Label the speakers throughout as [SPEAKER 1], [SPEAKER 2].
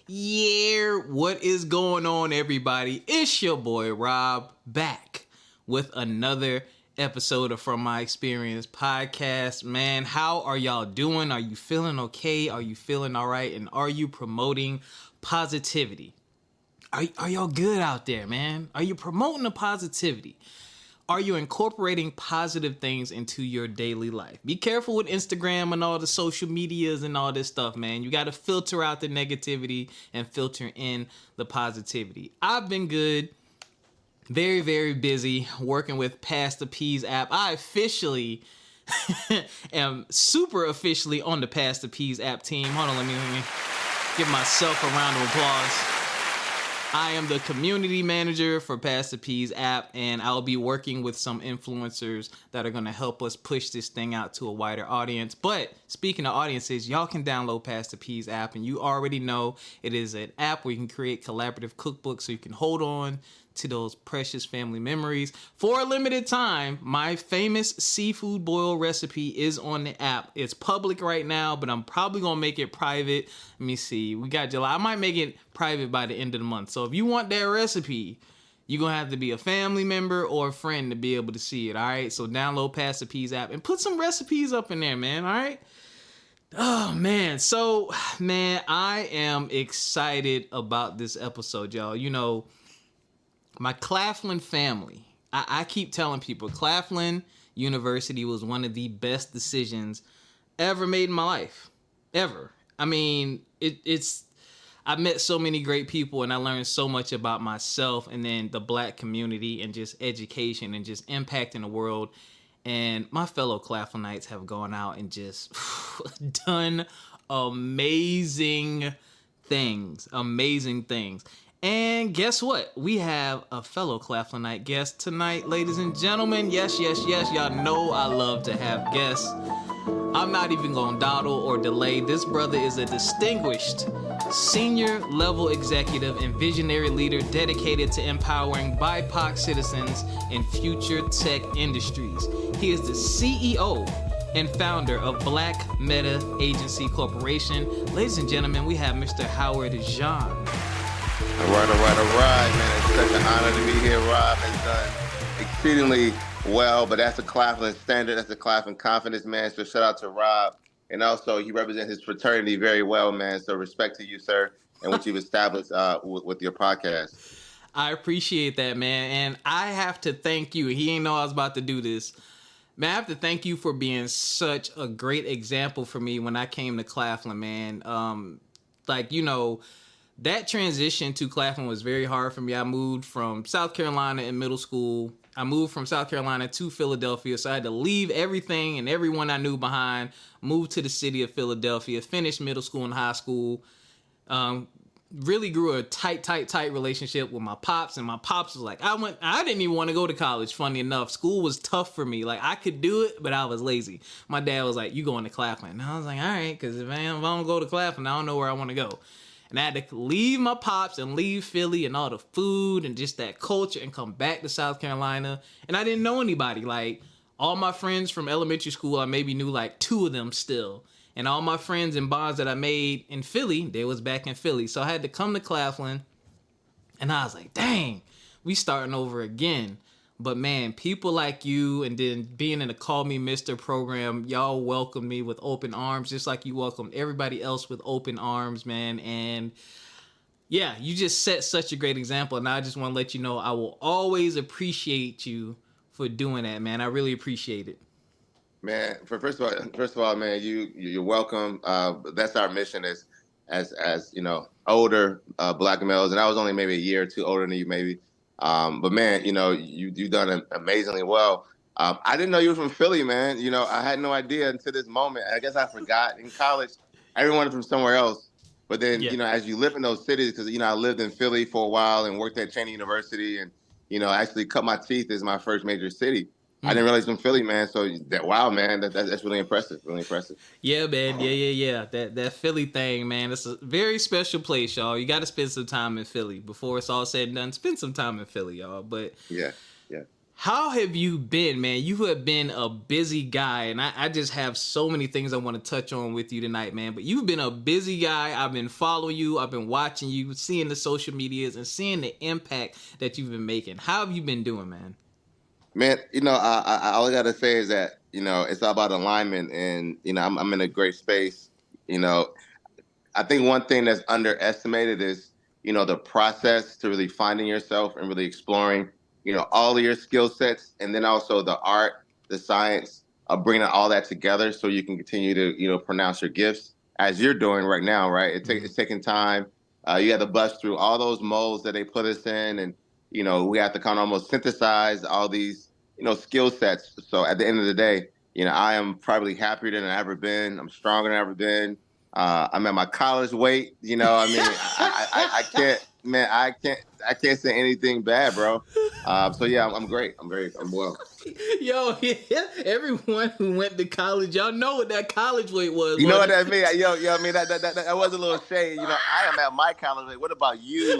[SPEAKER 1] Yeah, what is going on, everybody? It's your boy Rob back with another episode of From My Experience podcast. Man, how are y'all doing? Are you feeling okay? Are you feeling all right? And are you promoting positivity? Are y'all good out there, man? Are you promoting the positivity? Are you incorporating positive things into your daily life? Be careful with Instagram and all the social medias and all this stuff, man. You got to filter out the negativity and filter in the positivity. I've been good, very, very busy working with Pass the Peas app. I officially am super officially on the Pass the Peas app team. Hold on, let me give myself a round of applause. I am the community manager for Pass the Peas app, and I'll be working with some influencers that are going to help us push this thing out to a wider audience. But speaking of audiences, y'all can download Pass the Peas app, and you already know it is an app where you can create collaborative cookbooks so you can hold on to those precious family memories. For a limited time, my famous seafood boil recipe is on the app. It's public right now, but I'm probably gonna make it private. Let me see. We got July. I might make it private by the end of the month. So if you want that recipe, you're gonna have to be a family member or a friend to be able to see it. All right. So download Pass the Peas app and put some recipes up in there, man. All right. Oh man. So man, I am excited about this episode, y'all. You know, my Claflin family, I keep telling people, Claflin University was one of the best decisions ever made in my life. Ever. I mean, I met so many great people and I learned so much about myself and then the black community and just education and just impacting the world. And my fellow Claflinites have gone out and just done amazing things. And guess what? We have a fellow Claflinite guest tonight, ladies and gentlemen. Yes. Y'all know I love to have guests. I'm not even going to dawdle or delay. This brother is a distinguished senior level executive and visionary leader dedicated to empowering BIPOC citizens in future tech industries. He is the CEO and founder of Black Meta Agency Corporation. Ladies and gentlemen, we have Mr. Howard Jean.
[SPEAKER 2] All right, man. It's such an honor to be here. Rob has done exceedingly well, but that's a Claflin standard. That's a Claflin confidence, man. So shout out to Rob. And also, he represents his fraternity very well, man. So respect to you, sir, and what you've established with your podcast.
[SPEAKER 1] I appreciate that, man. And I have to thank you. He ain't know I was about to do this. Man, I have to thank you for being such a great example for me when I came to Claflin, man. That transition to Claflin was very hard for me. I moved from South Carolina in middle school. I moved from South Carolina to Philadelphia, so I had to leave everything and everyone I knew behind, move to the city of Philadelphia, finish middle school and high school. Really grew a tight relationship with my pops, and my pops was like, I didn't even want to go to college, funny enough. School was tough for me. Like, I could do it, but I was lazy. My dad was like, you going to Claflin? And I was like, all right, because if I don't go to Claflin, I don't know where I want to go. And I had to leave my pops and leave Philly and all the food and just that culture and come back to South Carolina. And I didn't know anybody. Like, all my friends from elementary school, I maybe knew like 2 of them still. And all my friends and bonds that I made in Philly, they was back in Philly. So I had to come to Claflin. And I was like, dang, we starting over again. But man, people like you and then being in the Call Me Mr. program, y'all welcomed me with open arms, just like you welcomed everybody else with open arms, man. And yeah, you just set such a great example. And I just want to let you know, I will always appreciate you for doing that, man. I really appreciate it.
[SPEAKER 2] Man, first of all, man, you're welcome. That's our mission as you know, older black males, and I was only maybe a year or 2 older than you, maybe. But man, you know, you've done amazingly well. I didn't know you were from Philly, man. You know, I had no idea until this moment. I guess I forgot. In college, everyone from somewhere else. But then, you know, as you live in those cities, because, you know, I lived in Philly for a while and worked at Cheney University and, you know, actually cut my teeth as my first major city. I didn't realize from Philly, man. So wow, man, that's really impressive. Really impressive.
[SPEAKER 1] Yeah, man. Yeah. That Philly thing, man. It's a very special place, y'all. You got to spend some time in Philly before it's all said and done. Spend some time in Philly, y'all. But
[SPEAKER 2] yeah.
[SPEAKER 1] How have you been, man? You have been a busy guy, and I just have so many things I want to touch on with you tonight, man. But you've been a busy guy. I've been following you. I've been watching you, seeing the social medias, and seeing the impact that you've been making. How have you been doing, man?
[SPEAKER 2] Man, all I gotta say is that it's all about alignment, and I'm in a great space. You know, I think one thing that's underestimated is, the process to really finding yourself and really exploring, all of your skill sets, and then also the art, the science of bringing all that together so you can continue to, pronounce your gifts as you're doing right now, right? It's taking time. You have to bust through all those molds that they put us in, and we have to kind of almost synthesize all these, skill sets. So at the end of the day, I am probably happier than I've ever been. I'm stronger than I've ever been. I'm at my college weight. I mean, I can't, man, I can't say anything bad, bro. So yeah, I'm great. I'm well.
[SPEAKER 1] Yo, yeah, everyone who went to college, y'all know what that college weight was.
[SPEAKER 2] You know what that mean? I mean that was a little shade. I am at my college weight. What about you?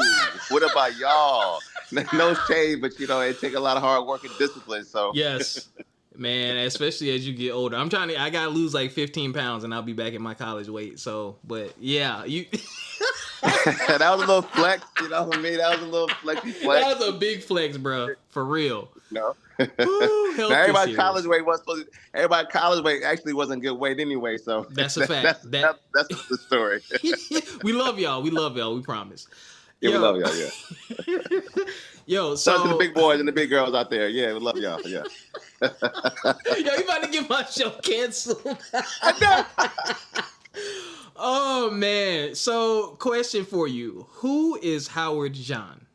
[SPEAKER 2] What about y'all? No shade, but it takes a lot of hard work and discipline. So
[SPEAKER 1] yes. Man, especially as you get older. I gotta lose like 15 pounds and I'll be back at my college weight. So, but yeah, you.
[SPEAKER 2] That was a little flex, you know what I mean? That was a little flexy flex.
[SPEAKER 1] That was a big flex, bro. For real.
[SPEAKER 2] No.
[SPEAKER 1] Ooh,
[SPEAKER 2] now everybody college weight was supposed to, everybody college weight actually wasn't good weight anyway. So
[SPEAKER 1] that's a fact.
[SPEAKER 2] That's the story.
[SPEAKER 1] We love y'all. We love y'all. We promise.
[SPEAKER 2] Yeah, we love y'all. Yeah.
[SPEAKER 1] Yo, so
[SPEAKER 2] to the big boys and the big girls out there. Yeah, we love y'all. Yeah.
[SPEAKER 1] Yo, you about to get my show canceled? Oh man. So, question for you: who is Howard John?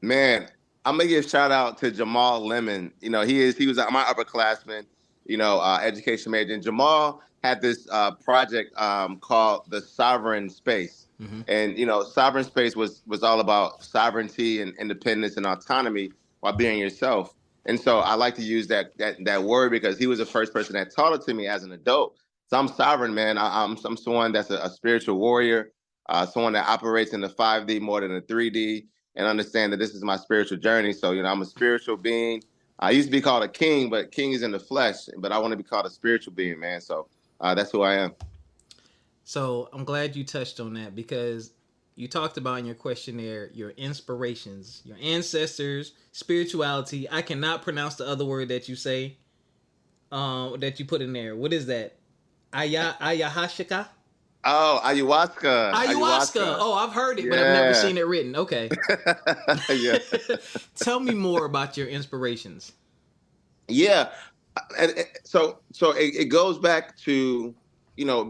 [SPEAKER 2] Man, I'm gonna give a shout out to Jamaal Lemon. He was my upperclassman. Education major. And Jamaal had this project called the Sovereign Space. Mm-hmm. And sovereign space was all about sovereignty and independence and autonomy while being yourself. And so I like to use that word because he was the first person that taught it to me as an adult. So I'm sovereign, man. I'm someone that's a spiritual warrior, someone that operates in the 5D more than the 3D, and understand that this is my spiritual journey. So I'm a spiritual being. I used to be called a king, but king is in the flesh. But I want to be called a spiritual being, man. So that's who I am.
[SPEAKER 1] So I'm glad you touched on that because you talked about in your questionnaire your inspirations, your ancestors, spirituality. I cannot pronounce the other word that you say, that you put in there. What is that? Ayahuasca?
[SPEAKER 2] Oh, ayahuasca.
[SPEAKER 1] Oh, I've heard it, but I've never seen it written. Okay.
[SPEAKER 2] Yeah.
[SPEAKER 1] Tell me more about your inspirations.
[SPEAKER 2] Yeah. So it goes back to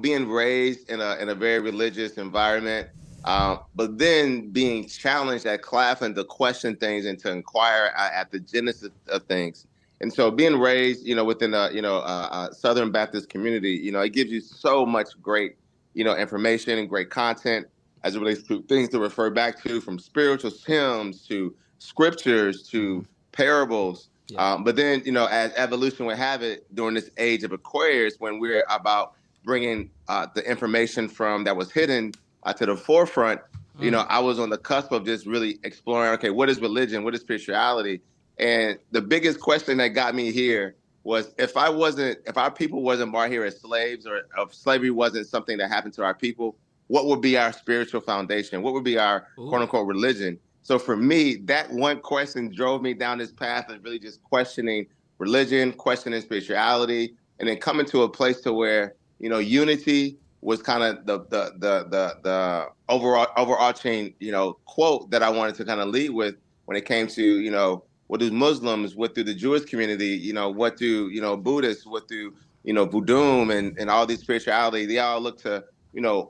[SPEAKER 2] being raised in a very religious environment, but then being challenged at Claflin to question things and to inquire at the genesis of things. And so being raised, within a Southern Baptist community, it gives you so much great, information and great content as it relates to things to refer back to, from spiritual hymns to scriptures to parables. Yeah. But then, as evolution would have it, during this age of Aquarius, when we're about bringing the information from that was hidden to the forefront, I was on the cusp of just really exploring, okay, what is religion? What is spirituality? And the biggest question that got me here was if our people wasn't brought here as slaves, or if slavery wasn't something that happened to our people, what would be our spiritual foundation? What would be our quote unquote religion? So for me, that one question drove me down this path of really just questioning religion, questioning spirituality, and then coming to a place to where, unity was kind of the overarching, quote that I wanted to kind of lead with when it came to, what do Muslims, what do the Jewish community, what do, Buddhists, what do, Voodoo and all these spirituality, they all look to,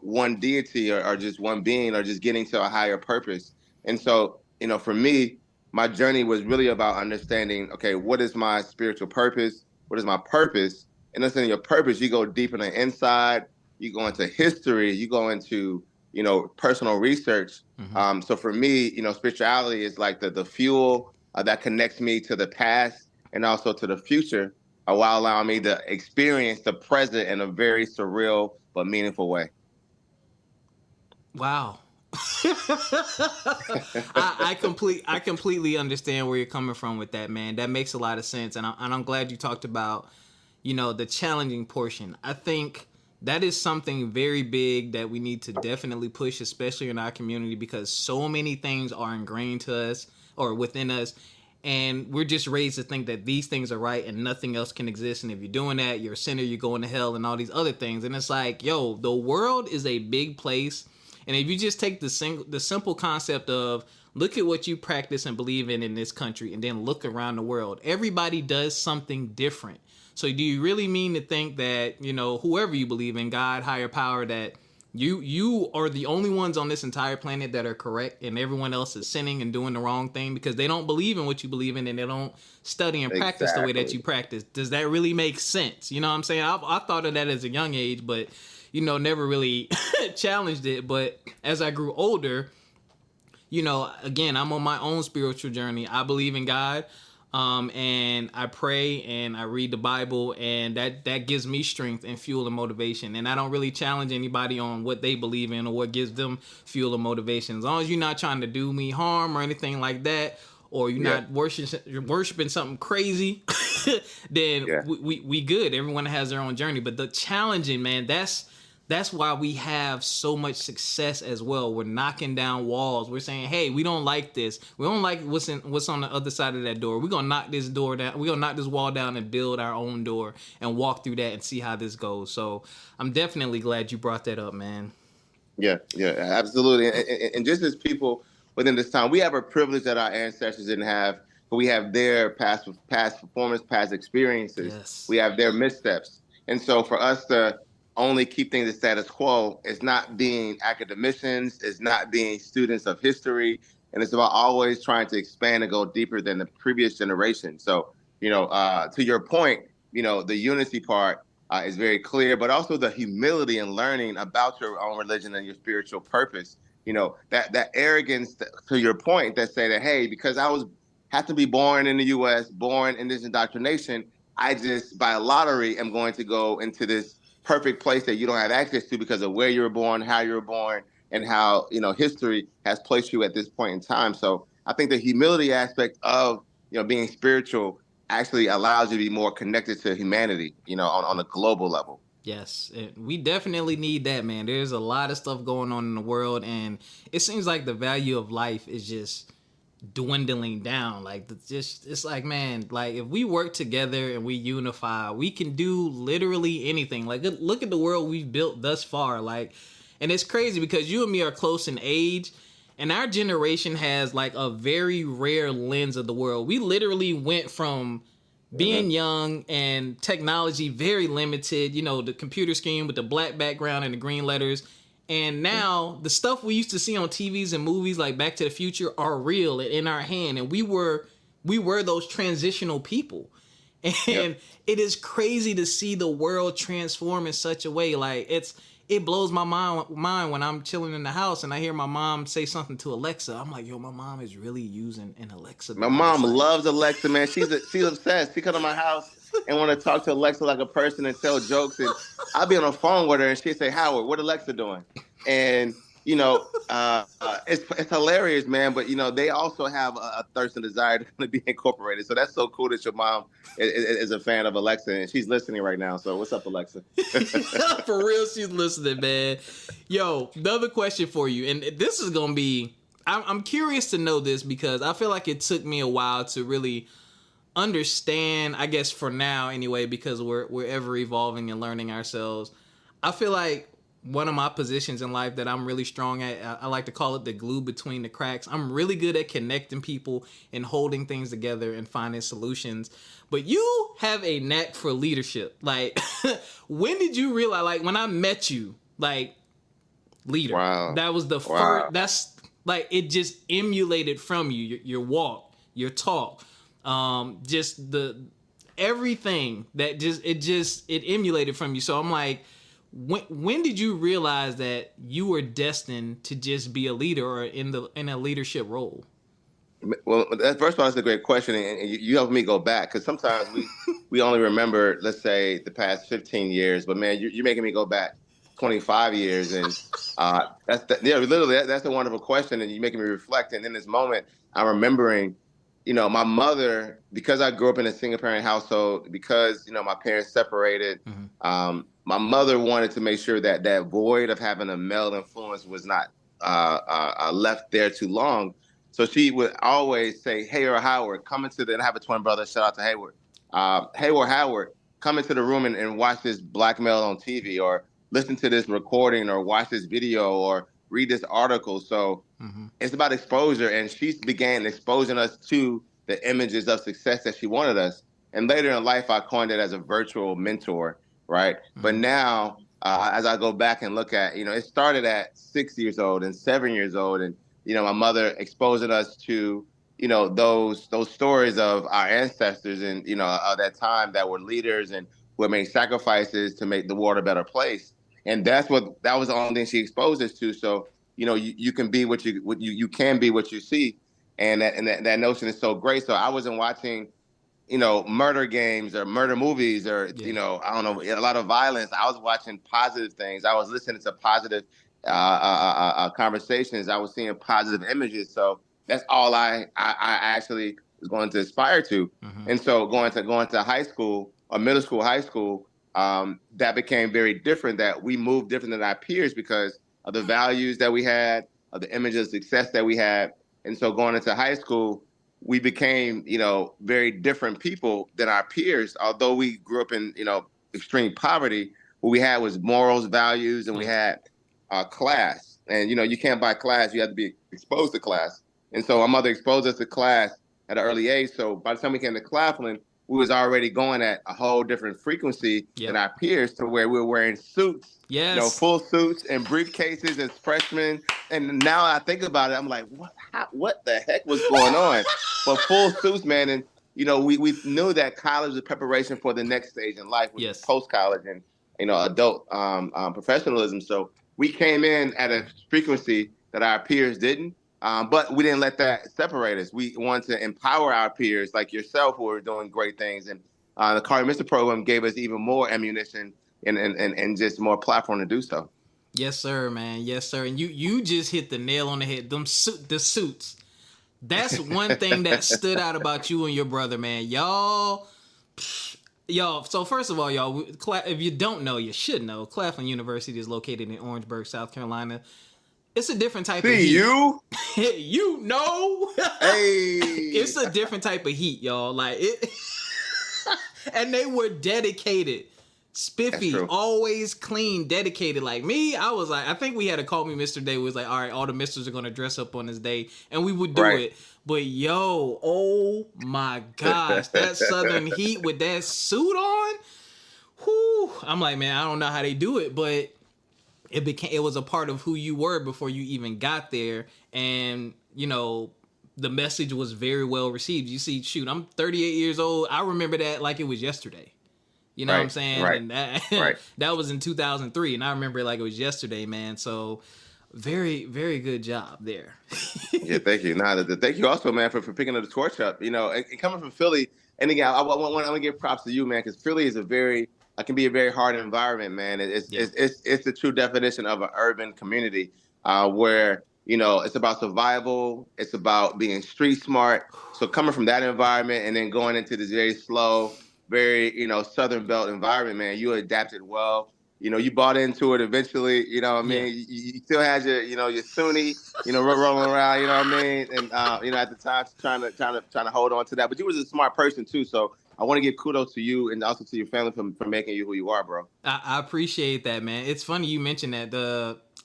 [SPEAKER 2] one deity or just one being or just getting to a higher purpose. And so, for me, my journey was really about understanding, okay, what is my spiritual purpose? What is my purpose? And understanding your purpose, you go deep in the inside, you go into history, you go into, personal research. Mm-hmm. So for me, spirituality is like the fuel that connects me to the past and also to the future, while allowing me to experience the present in a very surreal but meaningful way.
[SPEAKER 1] Wow. I completely understand where you're coming from with that, man. That makes a lot of sense, and I'm glad you talked about, the challenging portion. I think that is something very big that we need to definitely push, especially in our community, because so many things are ingrained to us or within us, and we're just raised to think that these things are right and nothing else can exist. And if you're doing that, you're a sinner, you're going to hell, and all these other things. And it's like, yo, the world is a big place. And if you just take the simple concept of look at what you practice and believe in this country, and then look around the world, everybody does something different. So do you really mean to think that, whoever you believe in, God, higher power, that you are the only ones on this entire planet that are correct and everyone else is sinning and doing the wrong thing because they don't believe in what you believe in and they don't study and practice the way that you practice? Does that really make sense? You know what I'm saying? I thought of that as a young age, but never really challenged it. But as I grew older, again, I'm on my own spiritual journey. I believe in God, and I pray and I read the Bible, and that gives me strength and fuel and motivation. And I don't really challenge anybody on what they believe in or what gives them fuel and motivation. As long as you're not trying to do me harm or anything like that, or you're not worshiping something crazy, then we good. Everyone has their own journey. But the challenging, man, that's why we have so much success as well. We're knocking down walls. We're saying, hey, we don't like this. We don't like what's on the other side of that door. We're going to knock this door down. We're going to knock this wall down and build our own door and walk through that and see how this goes. So I'm definitely glad you brought that up, man.
[SPEAKER 2] Yeah, absolutely. And just as people within this time, we have a privilege that our ancestors didn't have. But we have their past performance, past experiences. Yes. We have their missteps. And so for us to only keep things the status quo is not being academicians, is not being students of history, and it's about always trying to expand and go deeper than the previous generation. So, to your point, the unity part is very clear, but also the humility and learning about your own religion and your spiritual purpose. That arrogance, to your point, that say that, hey, because I have to be born in the U.S., born in this indoctrination, I just by lottery am going to go into this perfect place that you don't have access to because of where you were born, how you were born, and how history has placed you at this point in time. So I think the humility aspect of being spiritual actually allows you to be more connected to humanity, on a global level.
[SPEAKER 1] Yes, we definitely need that, man. There's a lot of stuff going on in the world, and it seems like the value of life is just dwindling down. Like, it's like, man, like if we work together and we unify, we can do literally anything. Like, look at the world we've built thus far. Like, and it's crazy because you and me are close in age, and our generation has like a very rare lens of the world. We literally went from being young and technology very limited, the computer screen with the black background and the green letters. And now the stuff we used to see on TVs and movies like Back to the Future are real and in our hand. And we were those transitional people. And it is crazy to see the world transform in such a way. Like it blows my mind when I'm chilling in the house and I hear my mom say something to Alexa. I'm like, yo, my mom is really using an Alexa device.
[SPEAKER 2] My mom loves Alexa, man. She's obsessed. She come to my house and want to talk to Alexa like a person and tell jokes. And I'll be on the phone with her and she'd say, Howard, what Alexa doing? And, it's hilarious, man. But, they also have a thirst and desire to be incorporated. So that's so cool that your mom is a fan of Alexa. And she's listening right now. So what's up, Alexa?
[SPEAKER 1] For real, she's listening, man. Yo, another question for you. And this is going to be, I'm curious to know this because I feel like it took me a while to really understand, I guess for now anyway, because we're ever evolving and learning ourselves. I feel like one of my positions in life that I'm really strong at, I like to call it the glue between the cracks. I'm really good at connecting people and holding things together and finding solutions. But you have a knack for leadership. Like, when did you realize, like when I met you, like leader, that was the first, that's like, it just emulated from you, your walk, your talk, just everything that it emulated from you. So I'm like, when did you realize that you were destined to just be a leader or in a leadership role?
[SPEAKER 2] Well, first of all, that's a great question, and you helped me go back because sometimes we only remember, let's say, the past 15 years. But man, you're making me go back 25 years. And literally, that's a wonderful question. And you're making me reflect. And in this moment, I'm remembering, my mother, because I grew up in a single parent household, because, my parents separated, my mother wanted to make sure that that void of having a male influence was not left there too long. So she would always say, "Hey, or Howard, come into the," and I have a twin brother, shout out to Hayward. "Hey, or Howard, come into the room and watch this black male on TV, or listen to this recording, or watch this video, or read this article." So it's about exposure. And she began exposing us to the images of success that she wanted us. And later in life, I coined it as a virtual mentor, right? But now, as I go back and look at, it started at 6 years old and 7 years old. And, my mother exposing us to, those stories of our ancestors and, of that time that were leaders and who had made sacrifices to make the world a better place. And that was the only thing she exposed us to. So, you can be what you can be what you see. And that notion is so great. So I wasn't watching, murder games or murder movies or, I don't know, a lot of violence. I was watching positive things. I was listening to positive conversations. I was seeing positive images. So that's all I actually was going to aspire to. And so going to high school or middle school, high school, that became very different, that we moved different than our peers because of the values that we had, of the images of success that we had. And so going into high school, we became, very different people than our peers. Although we grew up in, extreme poverty, what we had was morals, values, and we had class. And, you can't buy class. You have to be exposed to class. And so my mother exposed us to class at an early age. So by the time we came to Claflin, we was already going at a whole different frequency than our peers, to where we were wearing suits, full suits and briefcases as freshmen. And now I think about it, I'm like, what the heck was going on? But full suits, man. And, we knew that college was preparation for the next stage in life, which is post-college and, adult professionalism. So we came in at a frequency that our peers didn't. But we didn't let that separate us. We wanted to empower our peers like yourself who are doing great things. And the Cardi Mister program gave us even more ammunition and just more platform to do so.
[SPEAKER 1] Yes, sir, man. Yes, sir. And you just hit the nail on the head. The suits. That's one thing that stood out about you and your brother, man. Y'all. So first of all, y'all, if you don't know, you should know. Claflin University is located in Orangeburg, South Carolina. It's a different type of heat.
[SPEAKER 2] You?
[SPEAKER 1] You know?
[SPEAKER 2] Hey.
[SPEAKER 1] It's a different type of heat, y'all. Like it. And they were dedicated. Spiffy, always clean, dedicated. Like me, I was like, I think we had to call me Mr. Day. It was like, all right, all the misters are going to dress up on this day. And we would do it. But yo, oh my gosh, that Southern heat with that suit on. Whew. I'm like, man, I don't know how they do it, but it was a part of who you were before you even got there. And, the message was very well received. You see, shoot, I'm 38 years old. I remember that like it was yesterday. You know what I'm saying?
[SPEAKER 2] Right.
[SPEAKER 1] And that was in 2003. And I remember it like it was yesterday, man. So very, very good job there.
[SPEAKER 2] Yeah, thank you. Thank you also, man, for picking up the torch up. And coming from Philly, and again, I want to give props to you, man, because Philly is can be a very hard environment, man. It's the true definition of an urban community where, it's about survival. It's about being street smart. So coming from that environment and then going into this very slow, very, Southern Belt environment, man, you adapted well. You bought into it eventually, you know what I mean? Yeah. You still had your Sunni, rolling around, you know what I mean? And, at the time trying to hold on to that. But you was a smart person too. So I want to give kudos to you and also to your family for making you who you are, bro.
[SPEAKER 1] I appreciate that, man. It's funny you mentioned that.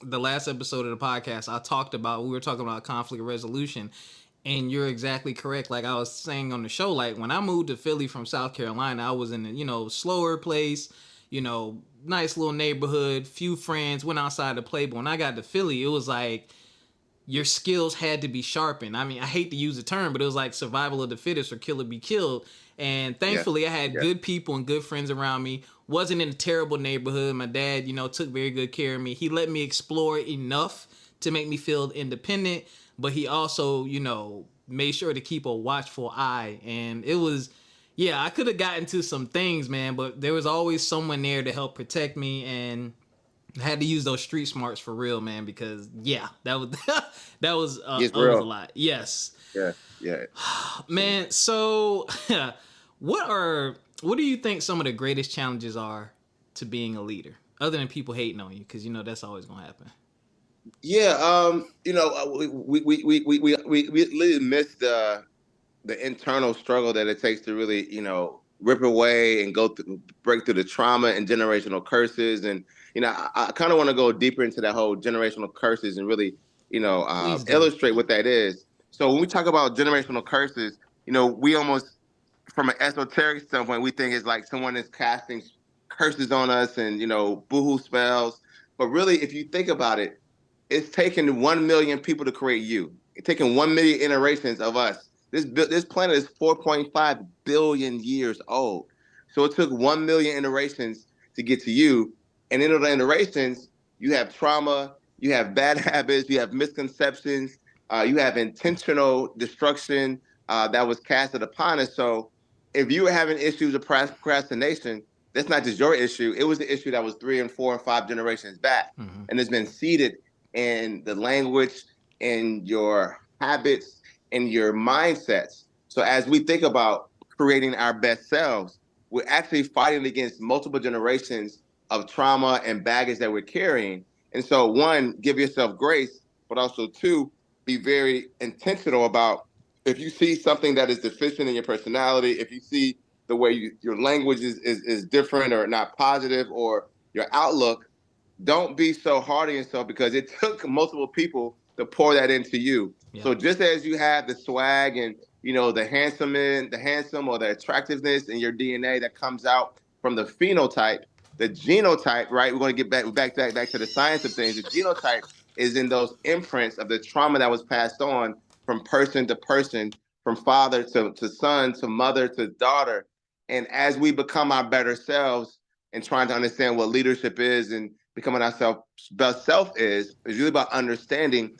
[SPEAKER 1] The last episode of the podcast, we were talking about conflict resolution. And you're exactly correct. Like I was saying on the show, like when I moved to Philly from South Carolina, I was in a, slower place, nice little neighborhood, few friends, went outside to play. But when I got to Philly, it was like your skills had to be sharpened. I mean, I hate to use the term, but it was like survival of the fittest or kill or be killed. And thankfully, I had good people and good friends around me. Wasn't in a terrible neighborhood. My dad, took very good care of me. He let me explore enough to make me feel independent. But he also, made sure to keep a watchful eye. And it was, I could have gotten to some things, man, but there was always someone there to help protect me. And I had to use those street smarts for real, man, because yeah, that was
[SPEAKER 2] It's
[SPEAKER 1] that was a
[SPEAKER 2] real.
[SPEAKER 1] lot. Yes,
[SPEAKER 2] Yeah, yeah.
[SPEAKER 1] man. So, what do you think some of the greatest challenges are to being a leader, other than people hating on you? Because that's always gonna happen.
[SPEAKER 2] Yeah, we really missed the internal struggle that it takes to really, rip away and break through the trauma and generational curses. And, I kind of want to go deeper into that whole generational curses and really,
[SPEAKER 1] Please do.
[SPEAKER 2] illustrate what that is. So when we talk about generational curses, we almost, from an esoteric standpoint, we think it's like someone is casting curses on us and, boohoo spells. But really, if you think about it, it's taken 1 million people to create you. It's taken 1 million iterations of us. This planet is 4.5 billion years old. So it took 1 million iterations to get to you. And in those iterations, you have trauma, you have bad habits, you have misconceptions, you have intentional destruction that was casted upon us. So if you were having issues of procrastination, that's not just your issue. It was the issue that was 3 and 4 and 5 generations back.
[SPEAKER 1] Mm-hmm.
[SPEAKER 2] And it's been seeded in the language, in your habits, in your mindsets. So as we think about creating our best selves, we're actually fighting against multiple generations of trauma and baggage that we're carrying. And so, one, give yourself grace, but also two, be very intentional about if you see something that is deficient in your personality, if you see the way your language is different or not positive, or your outlook, don't be so hard on yourself, because it took multiple people to pour that into you.
[SPEAKER 1] Yeah.
[SPEAKER 2] So just as you have the swag and the handsome or the attractiveness in your DNA that comes out from the phenotype, the genotype, right? We're going to get back to the science of things. The genotype is in those imprints of the trauma that was passed on from person to person, from father to son, to mother to daughter. And as we become our better selves and trying to understand what leadership is and becoming our best self is really about understanding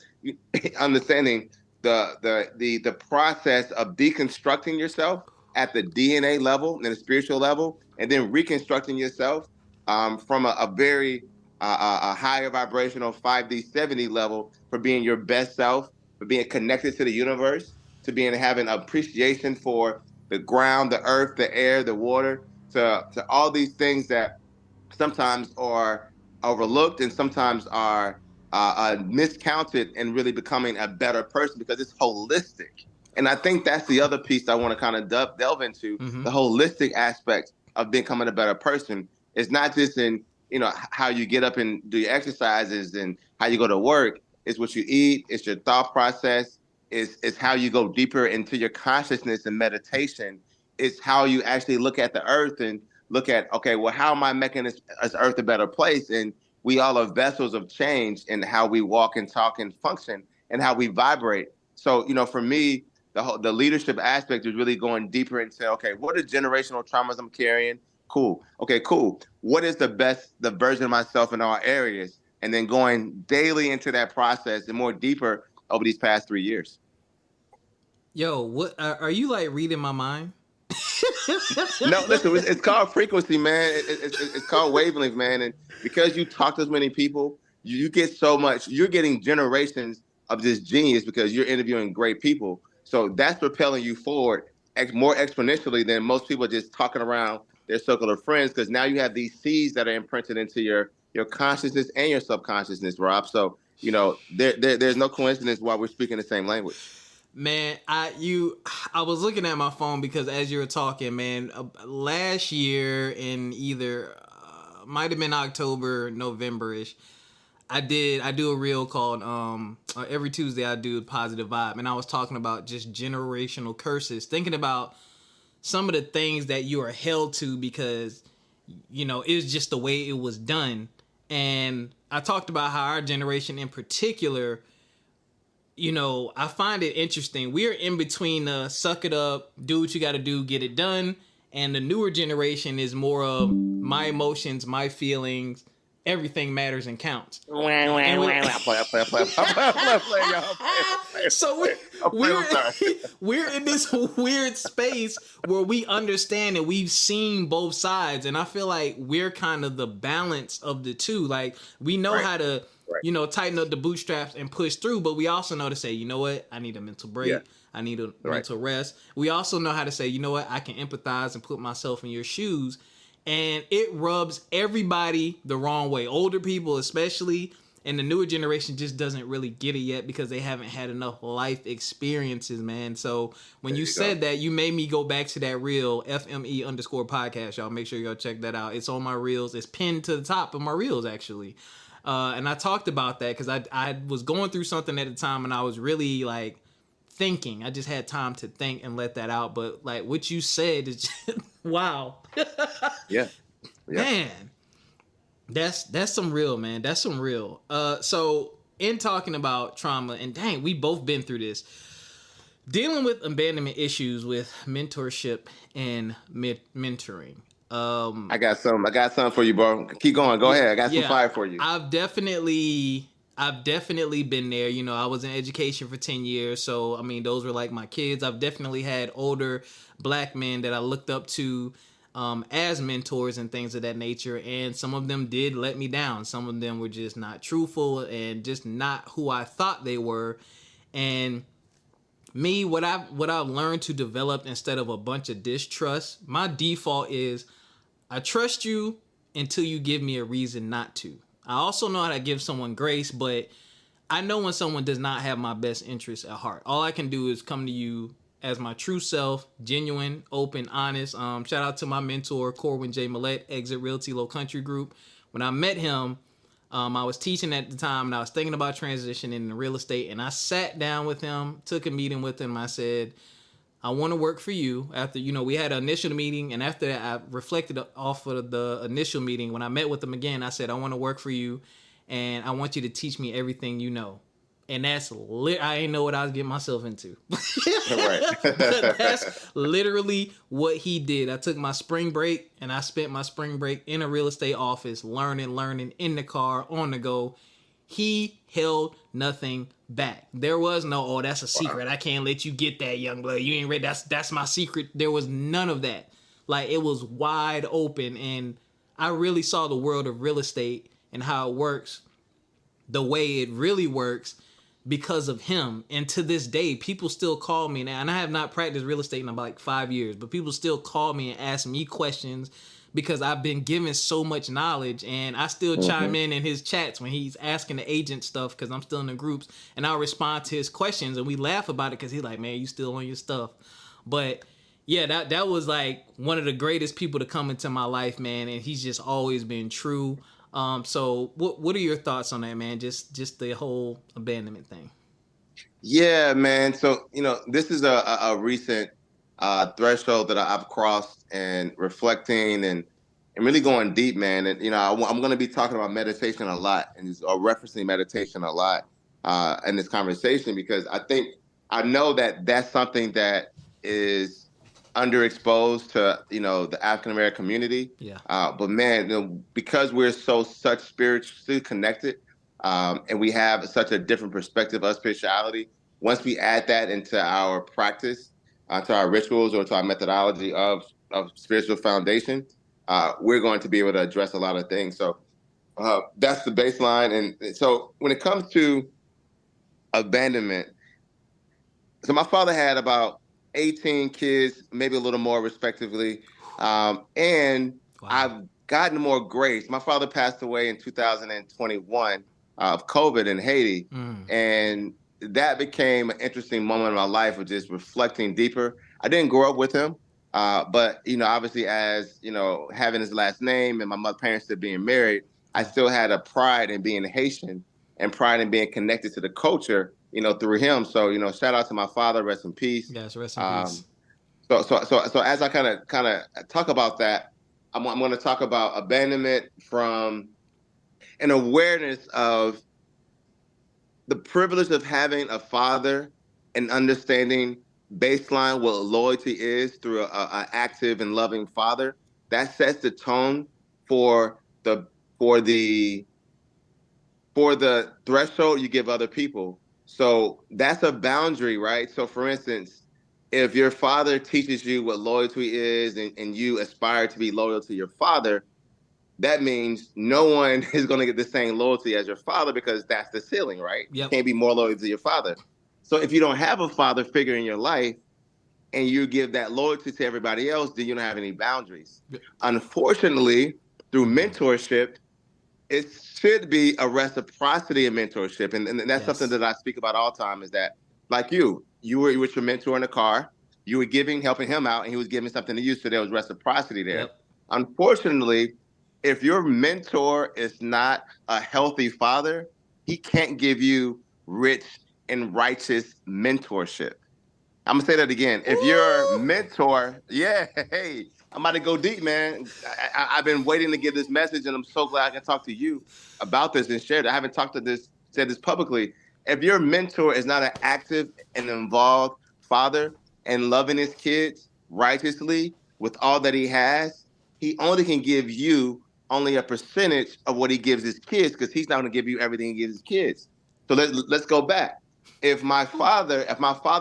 [SPEAKER 2] the process of deconstructing yourself at the DNA level and the spiritual level, and then reconstructing yourself from a very a higher vibrational 5D 70 level, for being your best self, for being connected to the universe, to being having appreciation for the ground, the earth, the air, the water, to all these things that sometimes are overlooked and sometimes are miscounted, and really becoming a better person because it's holistic. And I think that's the other piece I want to kind of delve into,
[SPEAKER 1] Mm-hmm.
[SPEAKER 2] the holistic aspect of becoming a better person. It's not just in, how you get up and do your exercises and how you go to work. It's what you eat. It's your thought process. It's how you go deeper into your consciousness and meditation. It's how you actually look at the earth and look at, okay, well, how am I making this earth a better place? And we all are vessels of change in how we walk and talk and function and how we vibrate. So, for me, the leadership aspect is really going deeper into, okay, what are generational traumas I'm carrying? Cool. Okay, cool. What is the version of myself in all areas? And then going daily into that process and more deeper over these past 3 years.
[SPEAKER 1] Yo, what are you like reading my mind?
[SPEAKER 2] No, listen, it's called frequency, man. It's called wavelength, man. And because you talk to as many people, you get so much. You're getting generations of this genius because you're interviewing great people. So that's propelling you forward more exponentially than most people just talking around their circle of friends, because now you have these seeds that are imprinted into your consciousness and your subconsciousness, Rob. So, there's no coincidence why we're speaking the same language.
[SPEAKER 1] Man, I was looking at my phone because as you were talking, man, last year in either might have been October, November-ish, I do a reel called every Tuesday I do Positive Vibe, and I was talking about just generational curses, thinking about some of the things that you are held to because it was just the way it was done. And I talked about how our generation in particular, I find it interesting. We're in between the suck it up, do what you got to do, get it done. And the newer generation is more of my emotions, my feelings, everything matters and counts. So we're in this weird space where we understand and we've seen both sides, and I feel like we're kind of the balance of the two. Like we know how to, tighten up the bootstraps and push through, but we also know to say, you know what, I need a mental break. Yeah. I need a mental rest. We also know how to say, you know what, I can empathize and put myself in your shoes. And it rubs everybody the wrong way. Older people especially, and the newer generation just doesn't really get it yet because they haven't had enough life experiences, man. So when you said that, you made me go back to that reel, FME _podcast. Y'all make sure y'all check that out. It's on my reels. It's pinned to the top of my reels, actually. And I talked about that because I was going through something at the time, and I was really like thinking. I just had time to think and let that out. But like what you said is just, wow.
[SPEAKER 2] Yeah.
[SPEAKER 1] Man, that's some real, man. That's some real. So in talking about trauma, and dang, we both been through this, dealing with abandonment issues with mentorship and mentoring.
[SPEAKER 2] I got some for you, bro. Keep going. Go ahead. I got some fire for you.
[SPEAKER 1] I've definitely been there. You know, I was in education for 10 years. So, I mean, those were like my kids. I've definitely had older black men that I looked up to as mentors and things of that nature. And some of them did let me down. Some of them were just not truthful and just not who I thought they were. And me, what I've learned to develop instead of a bunch of distrust, my default is I trust you until you give me a reason not to. I also know how to give someone grace, but I know when someone does not have my best interests at heart. All I can do is come to you as my true self, genuine, open, honest. Shout out to my mentor, Corwin J. Millette, Exit Realty Low Country Group. When I met him, I was teaching at the time, and I was thinking about transitioning into real estate, and I sat down with him, took a meeting with him. I said, I want to work for you. After, we had an initial meeting, and after that, I reflected off of the initial meeting. When I met with him again, I said, I want to work for you, and I want you to teach me everything you know. And that's I ain't know what I was getting myself into. But that's literally what he did. I took my spring break, and I spent my spring break in a real estate office, learning in the car, on the go. He held nothing back. There was no, that's a secret. I can't let you get that, young blood. You ain't ready. That's my secret. There was none of that. Like, it was wide open, and I really saw the world of real estate and how it works the way it really works because of him. And to this day, people still call me now, and I have not practiced real estate in about like 5 years, but people still call me and ask me questions because I've been given so much knowledge, and I still chime in his chats when he's asking the agent stuff because I'm still in the groups, and I'll respond to his questions, and we laugh about it because he's like, man, you still on your stuff. But yeah, that was like one of the greatest people to come into my life, man, and he's just always been true. So what are your thoughts on that, man? Just the whole abandonment thing.
[SPEAKER 2] Yeah, man. So, this is a recent threshold that I've crossed, and reflecting and really going deep, man. And, I'm going to be talking about meditation a lot, and referencing meditation a lot in this conversation, because I know that that's something that is underexposed to, the African-American community.
[SPEAKER 1] Yeah.
[SPEAKER 2] But man, because we're such spiritually connected, and we have such a different perspective of spirituality, once we add that into our practice, to our rituals, or to our methodology of spiritual foundation, we're going to be able to address a lot of things. So that's the baseline. And so when it comes to abandonment, so my father had about 18 kids, maybe a little more, respectively. And wow. I've gotten more grace. My father passed away in 2021 of COVID in Haiti. And that became an interesting moment in my life of just reflecting deeper. I didn't grow up with him, but, obviously, as, having his last name and my parents still being married, I still had a pride in being Haitian and pride in being connected to the culture, through him. So, shout out to my father, rest in peace.
[SPEAKER 1] Yes, rest in peace.
[SPEAKER 2] So as I kind of talk about that, I'm going to talk about abandonment from an awareness of the privilege of having a father and understanding baseline what loyalty is through an active and loving father. That sets the tone for the for the threshold you give other people. So that's a boundary, right? So for instance, if your father teaches you what loyalty is and you aspire to be loyal to your father, that means no one is going to get the same loyalty as your father because that's the ceiling, right? You
[SPEAKER 1] Yep.
[SPEAKER 2] can't be more loyal to your father. So if you don't have a father figure in your life and you give that loyalty to everybody else, then you don't have any boundaries. Unfortunately, through mentorship, it should be a reciprocity of mentorship. And that's something
[SPEAKER 1] Yes.
[SPEAKER 2] that I speak about all the time is that, like you were with your mentor in the car, you were helping him out, and he was giving something to you. So there was reciprocity there.
[SPEAKER 1] Yep.
[SPEAKER 2] Unfortunately, if your mentor is not a healthy father, he can't give you rich and righteous mentorship. I'm gonna say that again. If your
[SPEAKER 1] Woo!
[SPEAKER 2] mentor, yeah, hey, I'm about to go deep, man. I've been waiting to give this message, and I'm so glad I can talk to you about this and share it. I haven't said this publicly. If your mentor is not an active and involved father and loving his kids righteously with all that he has, he only can give you only a percentage of what he gives his kids because he's not going to give you everything he gives his kids. So let's go back. If my father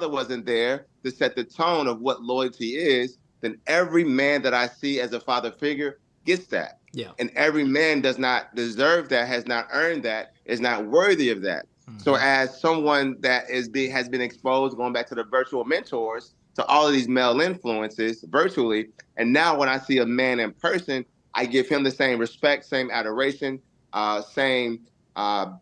[SPEAKER 2] wasn't there to set the tone of what loyalty is, then every man that I see as a father figure gets that.
[SPEAKER 1] Yeah.
[SPEAKER 2] And every man does not deserve that, has not earned that, is not worthy of that. So as someone that has been exposed, going back to the virtual mentors, to all of these male influences virtually, and now when I see a man in person, I give him the same respect, same adoration, same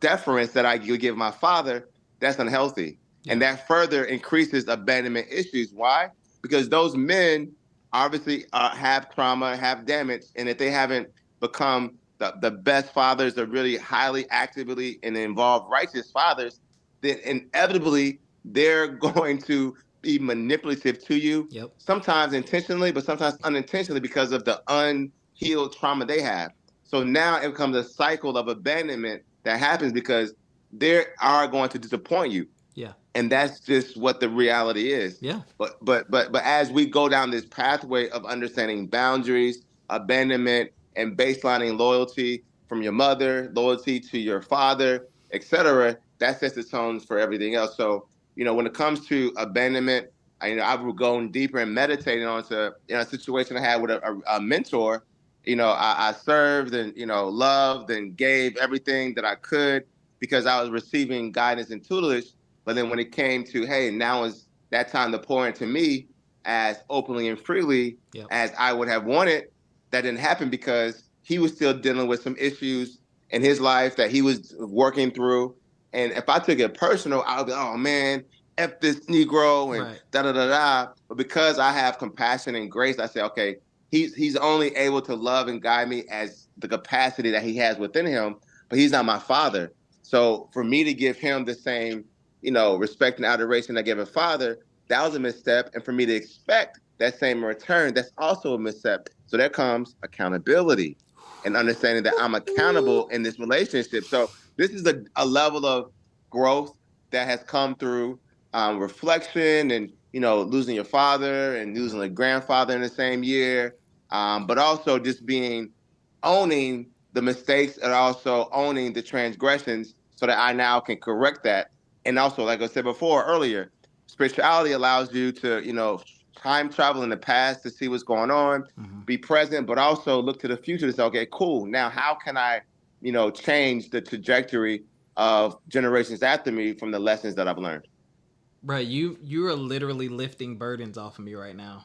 [SPEAKER 2] deference that I give my father. That's unhealthy.
[SPEAKER 1] Yeah.
[SPEAKER 2] And that further increases abandonment issues. Why? Because those men obviously have trauma, have damage, and if they haven't become the best fathers or really highly actively and involved righteous fathers, then inevitably they're going to be manipulative to you,
[SPEAKER 1] Yep.
[SPEAKER 2] sometimes intentionally, but sometimes unintentionally because of the unhealed trauma they have. So now it becomes a cycle of abandonment that happens because they are going to disappoint you.
[SPEAKER 1] Yeah.
[SPEAKER 2] And that's just what the reality is.
[SPEAKER 1] Yeah.
[SPEAKER 2] But as we go down this pathway of understanding boundaries, abandonment, and baselining loyalty from your mother, loyalty to your father, etc., that sets the tones for everything else. So, when it comes to abandonment, I've gone deeper and meditating onto a situation I had with a mentor. I served and loved and gave everything that I could because I was receiving guidance and tutelage. But then when it came to, hey, now is that time to pour into me as openly and freely
[SPEAKER 1] Yep.
[SPEAKER 2] as I would have wanted, that didn't happen because he was still dealing with some issues in his life that he was working through. And if I took it personal, I would be, oh man, F this Negro and
[SPEAKER 1] Right.
[SPEAKER 2] da da da da. But because I have compassion and grace, I say, okay, he's only able to love and guide me as the capacity that he has within him, but he's not my father. So for me to give him the same respect and adoration I give a father, that was a misstep. And for me to expect that same return, that's also a misstep. So there comes accountability and understanding that I'm accountable in this relationship. So this is a level of growth that has come through reflection and, losing your father and losing a grandfather in the same year, but also just owning the mistakes and also owning the transgressions so that I now can correct that. And also, like I said earlier, spirituality allows you to, time travel in the past to see what's going on, be present, but also look to the future to say, okay, cool. Now, how can I, change the trajectory of generations after me from the lessons that I've learned?
[SPEAKER 1] Right. You are literally lifting burdens off of me right now.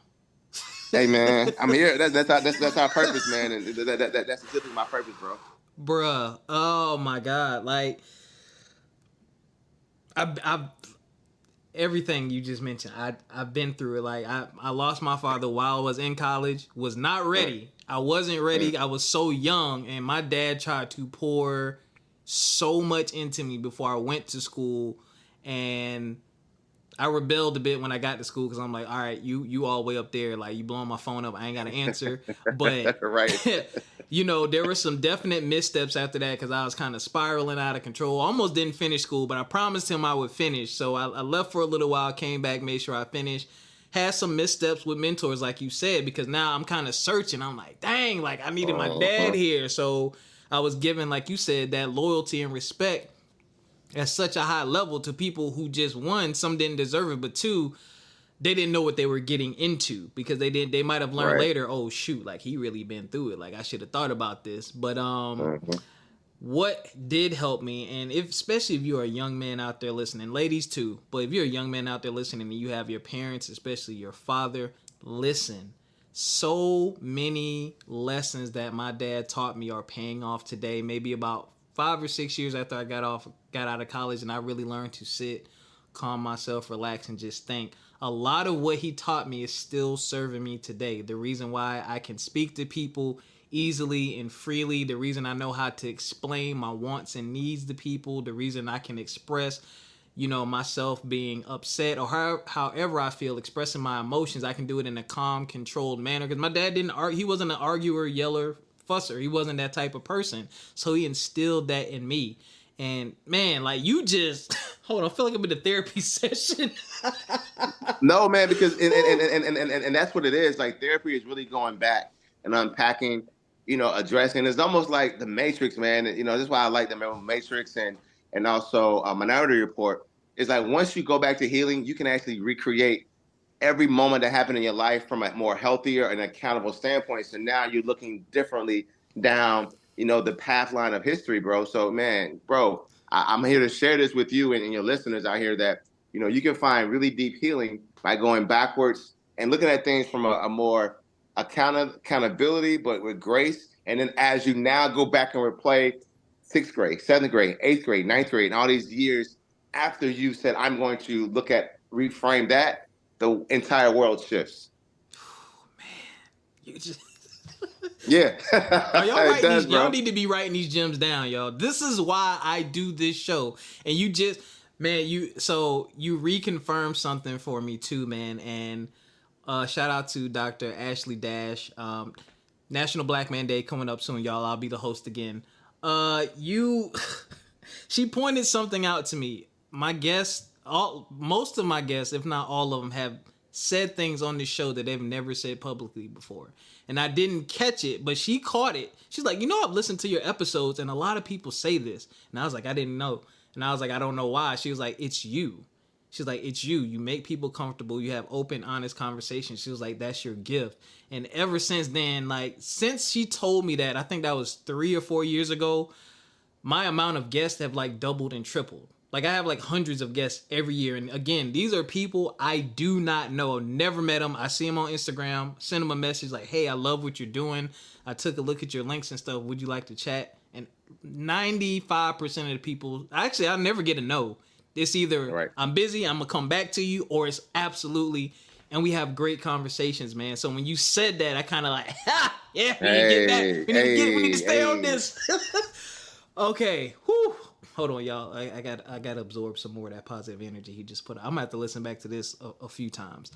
[SPEAKER 2] Hey, man, I'm here. That's our purpose, man, and that's specifically my purpose, bro.
[SPEAKER 1] Bruh. Oh my God. Like, I've everything you just mentioned. I've been through it. Like I lost my father while I was in college. Was not ready. I wasn't ready. I was so young, and my dad tried to pour so much into me before I went to school, and I rebelled a bit when I got to school because I'm like, all right, you all the way up there, like you blowing my phone up, I ain't got to answer. But
[SPEAKER 2] Right.
[SPEAKER 1] there were some definite missteps after that because I was kind of spiraling out of control. Almost didn't finish school, but I promised him I would finish. So I left for a little while, came back, made sure I finished. Had some missteps with mentors, like you said, because now I'm kind of searching. I'm like, dang, like I needed my dad here. So I was given, like you said, that loyalty and respect at such a high level to people who just, one, some didn't deserve it, but two, they didn't know what they were getting into, because they might have learned
[SPEAKER 2] Right.
[SPEAKER 1] later, oh shoot, like he really been through it. Like I should have thought about this. But
[SPEAKER 2] Mm-hmm.
[SPEAKER 1] what did help me, and if especially if you're a young man out there listening, ladies too, but if you're a young man out there listening and you have your parents, especially your father, listen. So many lessons that my dad taught me are paying off today. Maybe about 5 or 6 years after I got out of college, and I really learned to sit, calm myself, relax, and just think. A lot of what he taught me is still serving me today. The reason why I can speak to people easily and freely, the reason I know how to explain my wants and needs to people, the reason I can express, myself being upset or however I feel, expressing my emotions, I can do it in a calm, controlled manner. Because my dad didn't argue, he wasn't an arguer, yeller, fusser. He wasn't that type of person. So he instilled that in me. And man, like you just hold on, I feel like I'm in a therapy session.
[SPEAKER 2] No, man, because and that's what it is. Like therapy is really going back and unpacking, addressing. It's almost like the Matrix, man. That's why I like the Matrix and also Minority Report. It's like once you go back to healing, you can actually recreate every moment that happened in your life from a more healthier and accountable standpoint. So now you're looking differently down, the path line of history, bro. So, man, bro, I'm here to share this with you and your listeners out here that, you can find really deep healing by going backwards and looking at things from a more accountability, but with grace. And then as you now go back and replay 6th grade, 7th grade, 8th grade, 9th grade, and all these years after you said, I'm going to reframe that, the entire world shifts.
[SPEAKER 1] Man, you just
[SPEAKER 2] Yeah.
[SPEAKER 1] are y'all
[SPEAKER 2] It
[SPEAKER 1] writing
[SPEAKER 2] does,
[SPEAKER 1] these?
[SPEAKER 2] bro.
[SPEAKER 1] Y'all need to be writing these gems down, y'all. This is why I do this show. And you just, man, you reconfirmed something for me too, man. And shout out to Dr. Ashley Dash. National Black Man Day coming up soon, y'all. I'll be the host again. She pointed something out to me. My guests, most of my guests, if not all of them, have said things on this show that they've never said publicly before. And I didn't catch it, but she caught it. She's like, I've listened to your episodes and a lot of people say this. And I was like, I didn't know. And I was like, I don't know why. She was like, it's you. She's like, it's you. You make people comfortable. You have open, honest conversations. She was like, that's your gift. And ever since then, like, since she told me that, I think that was 3 or 4 years ago, my amount of guests have like doubled and tripled. Like I have like hundreds of guests every year. And again, these are people I do not know. Never met them. I see them on Instagram, send them a message like, hey, I love what you're doing. I took a look at your links and stuff. Would you like to chat? And 95% of the people, actually, I never get a no. It's either
[SPEAKER 2] Right.
[SPEAKER 1] I'm busy, I'm going to come back to you, or it's absolutely, and we have great conversations, man. So when you said that, I kind of like, ha, yeah, we need to get back. We need to stay on this. Okay. Whew. Hold on, y'all. I got to absorb some more of that positive energy he just put out. I'm going to have to listen back to this a few times.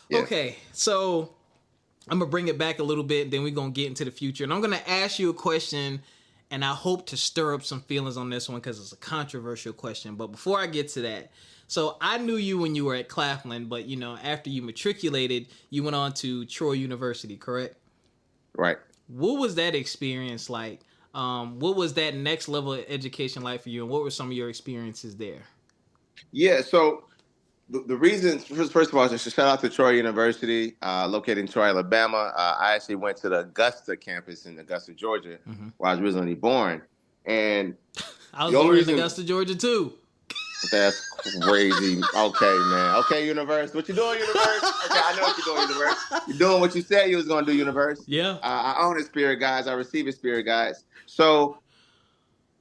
[SPEAKER 1] Yeah. Okay. So I'm going to bring it back a little bit. Then we're going to get into the future. And I'm going to ask you a question. And I hope to stir up some feelings on this one because it's a controversial question. But before I get to that, so I knew you when you were at Claflin. But, after you matriculated, you went on to Troy University, correct?
[SPEAKER 2] Right.
[SPEAKER 1] What was that experience like? What was that next level of education like for you, and what were some of your experiences there?
[SPEAKER 2] Yeah, so the reason, first of all, just a shout out to Troy University, located in Troy, Alabama. I actually went to the Augusta campus in Augusta, Georgia, where I was originally born. And
[SPEAKER 1] I was born in Augusta, Georgia, too.
[SPEAKER 2] That's crazy. Okay, man. Okay, Universe. What you doing, Universe? Okay, I know what you're doing, Universe. You're doing what you said you was going to do, Universe.
[SPEAKER 1] Yeah.
[SPEAKER 2] I own it, Spirit Guides. I receive it, Spirit Guides. So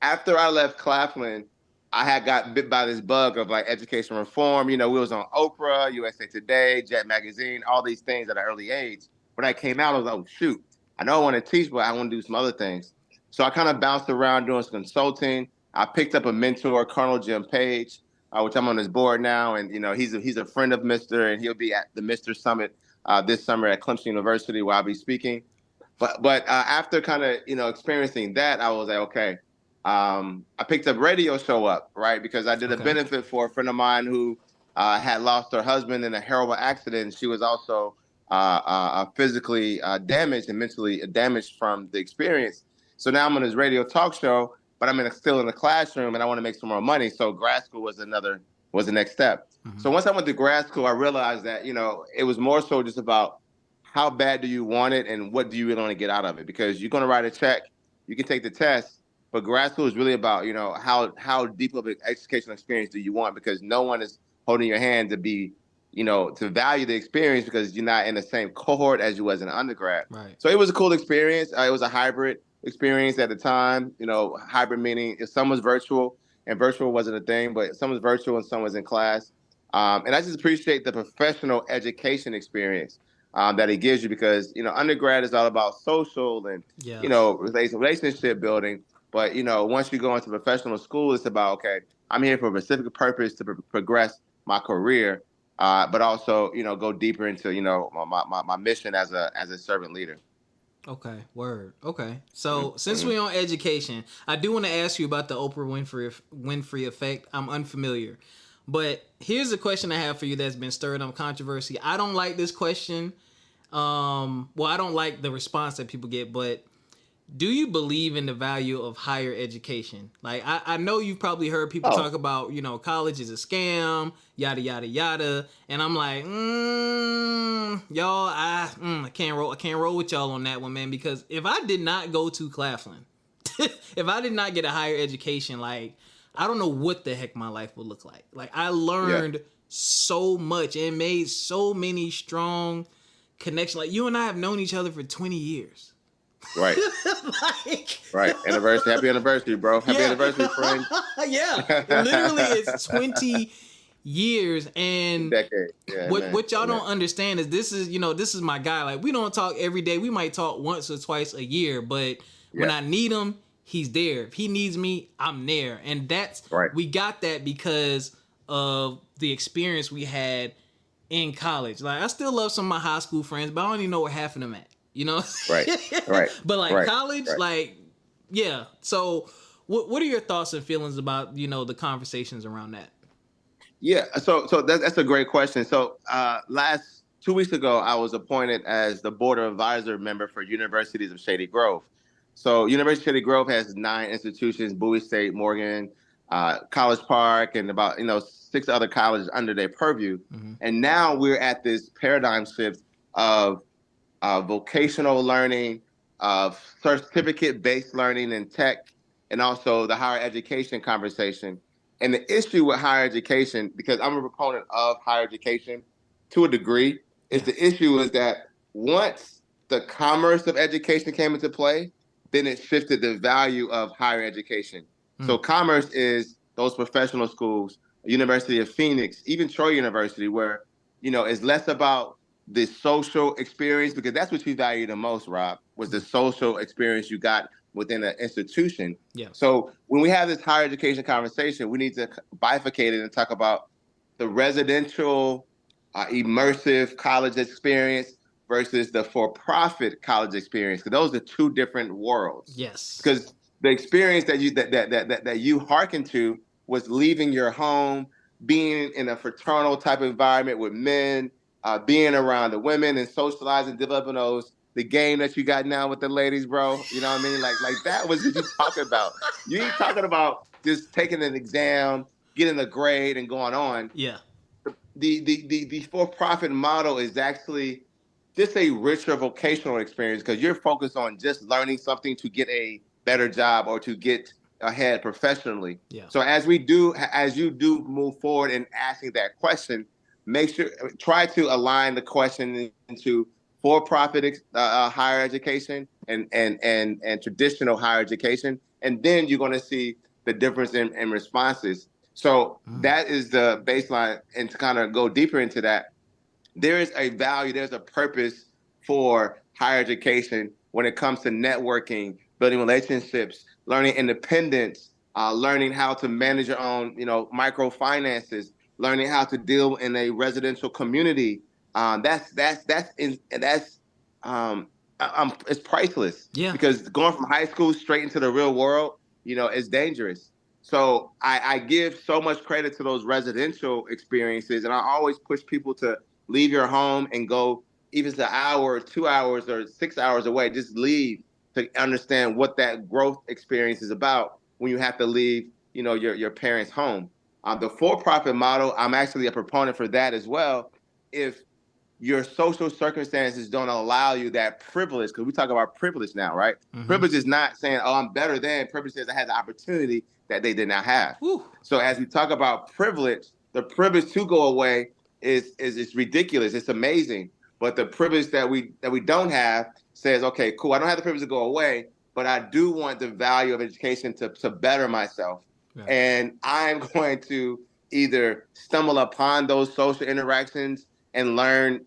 [SPEAKER 2] after I left Claflin, I had got bit by this bug of like education reform. We was on Oprah, USA Today, Jet Magazine, all these things at an early age. When I came out, I was like, oh, shoot. I know I want to teach, but I want to do some other things. So I kind of bounced around doing some consulting. I picked up a mentor, Colonel Jim Page, which I'm on his board now. And, he's a friend of Mr. and he'll be at the Mr. Summit this summer at Clemson University where I'll be speaking. But after kind of, experiencing that, I was like, okay, I picked up Radio Show Up, right? Because I did a benefit for a friend of mine who had lost her husband in a horrible accident. She was also physically damaged and mentally damaged from the experience. So now I'm on this radio talk show, but I'm still in the classroom, and I want to make some more money. So grad school was the next step.
[SPEAKER 1] Mm-hmm.
[SPEAKER 2] So once I went to grad school, I realized that it was more so just about how bad do you want it and what do you really want to get out of it? Because you're going to write a check, you can take the test, but grad school is really about how deep of an educational experience do you want? Because no one is holding your hand to be to value the experience because you're not in the same cohort as you was in undergrad.
[SPEAKER 1] Right.
[SPEAKER 2] So it was a cool experience. It was a hybrid experience at the time. Hybrid meaning if some was virtual and virtual wasn't a thing, but some was virtual and some was in class. And I just appreciate the professional education experience that it gives you because undergrad is all about social and relationship building. But once you go into professional school, it's about okay, I'm here for a specific purpose to progress my career, but also go deeper into my mission as a servant leader.
[SPEAKER 1] Okay, word. Okay, so since we're on education, I do want to ask you about the Oprah Winfrey effect. I'm unfamiliar, but here's a question I have for you that's been stirring up controversy. I don't like this question. I don't like the response that people get, but do you believe in the value of higher education? Like, I know you've probably heard people talk about, college is a scam, yada, yada, yada. And I'm like, y'all, I can't roll with y'all on that one, man. Because if I did not go to Claflin, if I did not get a higher education, like, I don't know what the heck my life would look like. Like, I learned so much and made so many strong connections. Like, you and I have known each other for 20 years.
[SPEAKER 2] Right. Right. Anniversary. Happy anniversary, bro. Happy anniversary, friend.
[SPEAKER 1] Yeah. Literally, it's 20 years. And
[SPEAKER 2] decade. Yeah,
[SPEAKER 1] what y'all don't understand is this is my guy. Like, we don't talk every day. We might talk once or twice a year. But when I need him, he's there. If he needs me, I'm there. And we got that because of the experience we had in college. Like, I still love some of my high school friends, but I don't even know where half of them at.
[SPEAKER 2] Right.
[SPEAKER 1] But like college, So what are your thoughts and feelings about, the conversations around that?
[SPEAKER 2] Yeah. So that's a great question. So last 2 weeks ago, I was appointed as the board of advisor member for Universities of Shady Grove. So University of Shady Grove has 9 institutions: Bowie State, Morgan, College Park, and about 6 other colleges under their purview. Mm-hmm. And now we're at this paradigm shift of vocational learning, of certificate-based learning in tech, and also the higher education conversation. And the issue with higher education, because I'm a proponent of higher education to a degree, is the issue is that once the commerce of education came into play, then it shifted the value of higher education. So commerce is those professional schools, University of Phoenix, even Troy University, where, it's less about the social experience, because that's what you value the most, Rob, was the social experience you got within an institution. Yeah. So when we have this higher education conversation, we need to bifurcate it and talk about the residential, immersive college experience versus the for-profit college experience, because those are 2 different worlds. Yes. Because the experience that you hearken to was leaving your home, being in a fraternal type of environment with men, being around the women and socializing, developing the game that you got now with the ladies, bro. You know what I mean? Like that was what you talking about. You ain't talking about just taking an exam, getting a grade, and going on. Yeah. The for-profit model is actually just a richer vocational experience because you're focused on just learning something to get a better job or to get ahead professionally. Yeah. So as you do move forward in asking that question, try to align the question into for-profit higher education and traditional higher education, and then you're going to see the difference in responses. So that is the baseline, and to kind of go deeper into that, there is a value, there's a purpose for higher education when it comes to networking, building relationships, learning independence, learning how to manage your own, microfinances, learning how to deal in a residential community. It's priceless. Yeah. Because going from high school straight into the real world, is dangerous. So I give so much credit to those residential experiences, and I always push people to leave your home and go, even if it's an hour, 2 hours, or 6 hours away, just leave to understand what that growth experience is about when you have to leave, your parents' home. The for-profit model, I'm actually a proponent for that as well. If your social circumstances don't allow you that privilege, because we talk about privilege now, right? Mm-hmm. Privilege is not saying, oh, I'm better than. Privilege says I had the opportunity that they did not have. Whew. So as we talk about privilege, the privilege to go away is ridiculous. It's amazing. But the privilege that we don't have says, okay, cool, I don't have the privilege to go away, but I do want the value of education to better myself. Yeah. And I'm going to either stumble upon those social interactions and learn,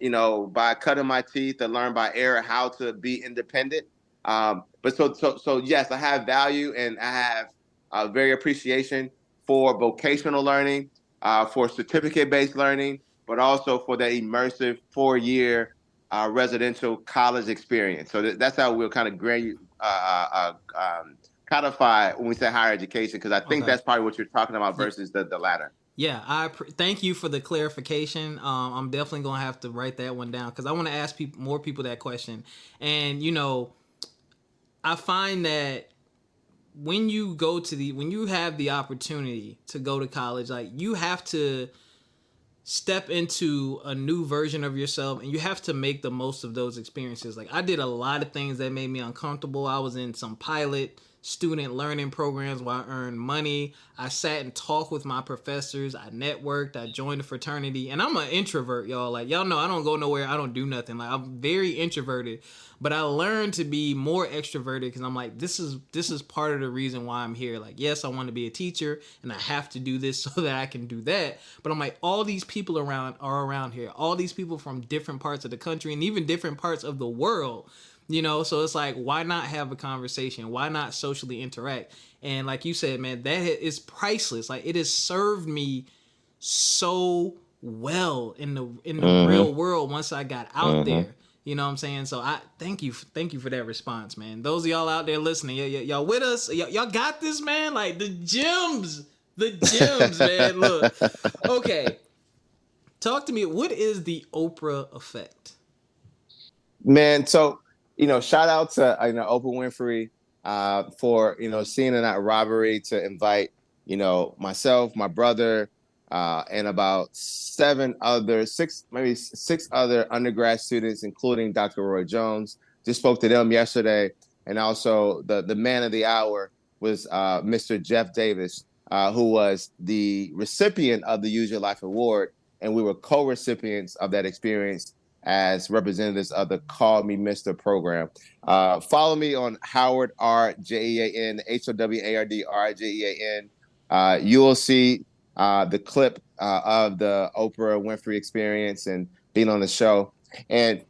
[SPEAKER 2] by cutting my teeth, and learn by error how to be independent. But so yes, I have value, and I have very appreciation for vocational learning, for certificate-based learning, but also for that immersive 4-year residential college experience. So that's how we'll kind of codify when we say higher education, because I think that's probably what you're talking about versus the latter.
[SPEAKER 1] Yeah, thank you for the clarification. I'm definitely gonna have to write that one down because I want to ask more people that question. And I find that when you have the opportunity to go to college, like you have to step into a new version of yourself, and you have to make the most of those experiences. Like I did a lot of things that made me uncomfortable. I was in some pilot student learning programs where I earned money. I sat and talked with my professors. I networked. I joined a fraternity. And I'm an introvert, y'all. Like, y'all know I don't go nowhere. I don't do nothing. Like, I'm very introverted. But I learned to be more extroverted because I'm like, this is part of the reason why I'm here. Like, yes, I want to be a teacher and I have to do this so that I can do that. But I'm like, all these people are around here. All these people from different parts of the country and even different parts of the world. So it's like, why not have a conversation? Why not socially interact? And like you said, man, that is priceless. Like it has served me so well in the real world once I got out there. You know what I'm saying? So I thank you for that response, man. Those of y'all out there listening, y'all with us? Y'all got this, man? Like the gems, man. Look, okay. Talk to me. What is the Oprah effect?
[SPEAKER 2] Man, so shout out to Oprah Winfrey for seeing in that robbery to invite myself, my brother, and about six other undergrad students, including Dr. Roy Jones. Just spoke to them yesterday, and also the man of the hour was Mr. Jeff Davis, who was the recipient of the Use Your Life Award, and we were co-recipients of that experience as representatives of the Call Me Mr. program. Follow me on Howard R. Jean, HOWARD RJEAN. You will see the clip of the Oprah Winfrey experience and being on the show. And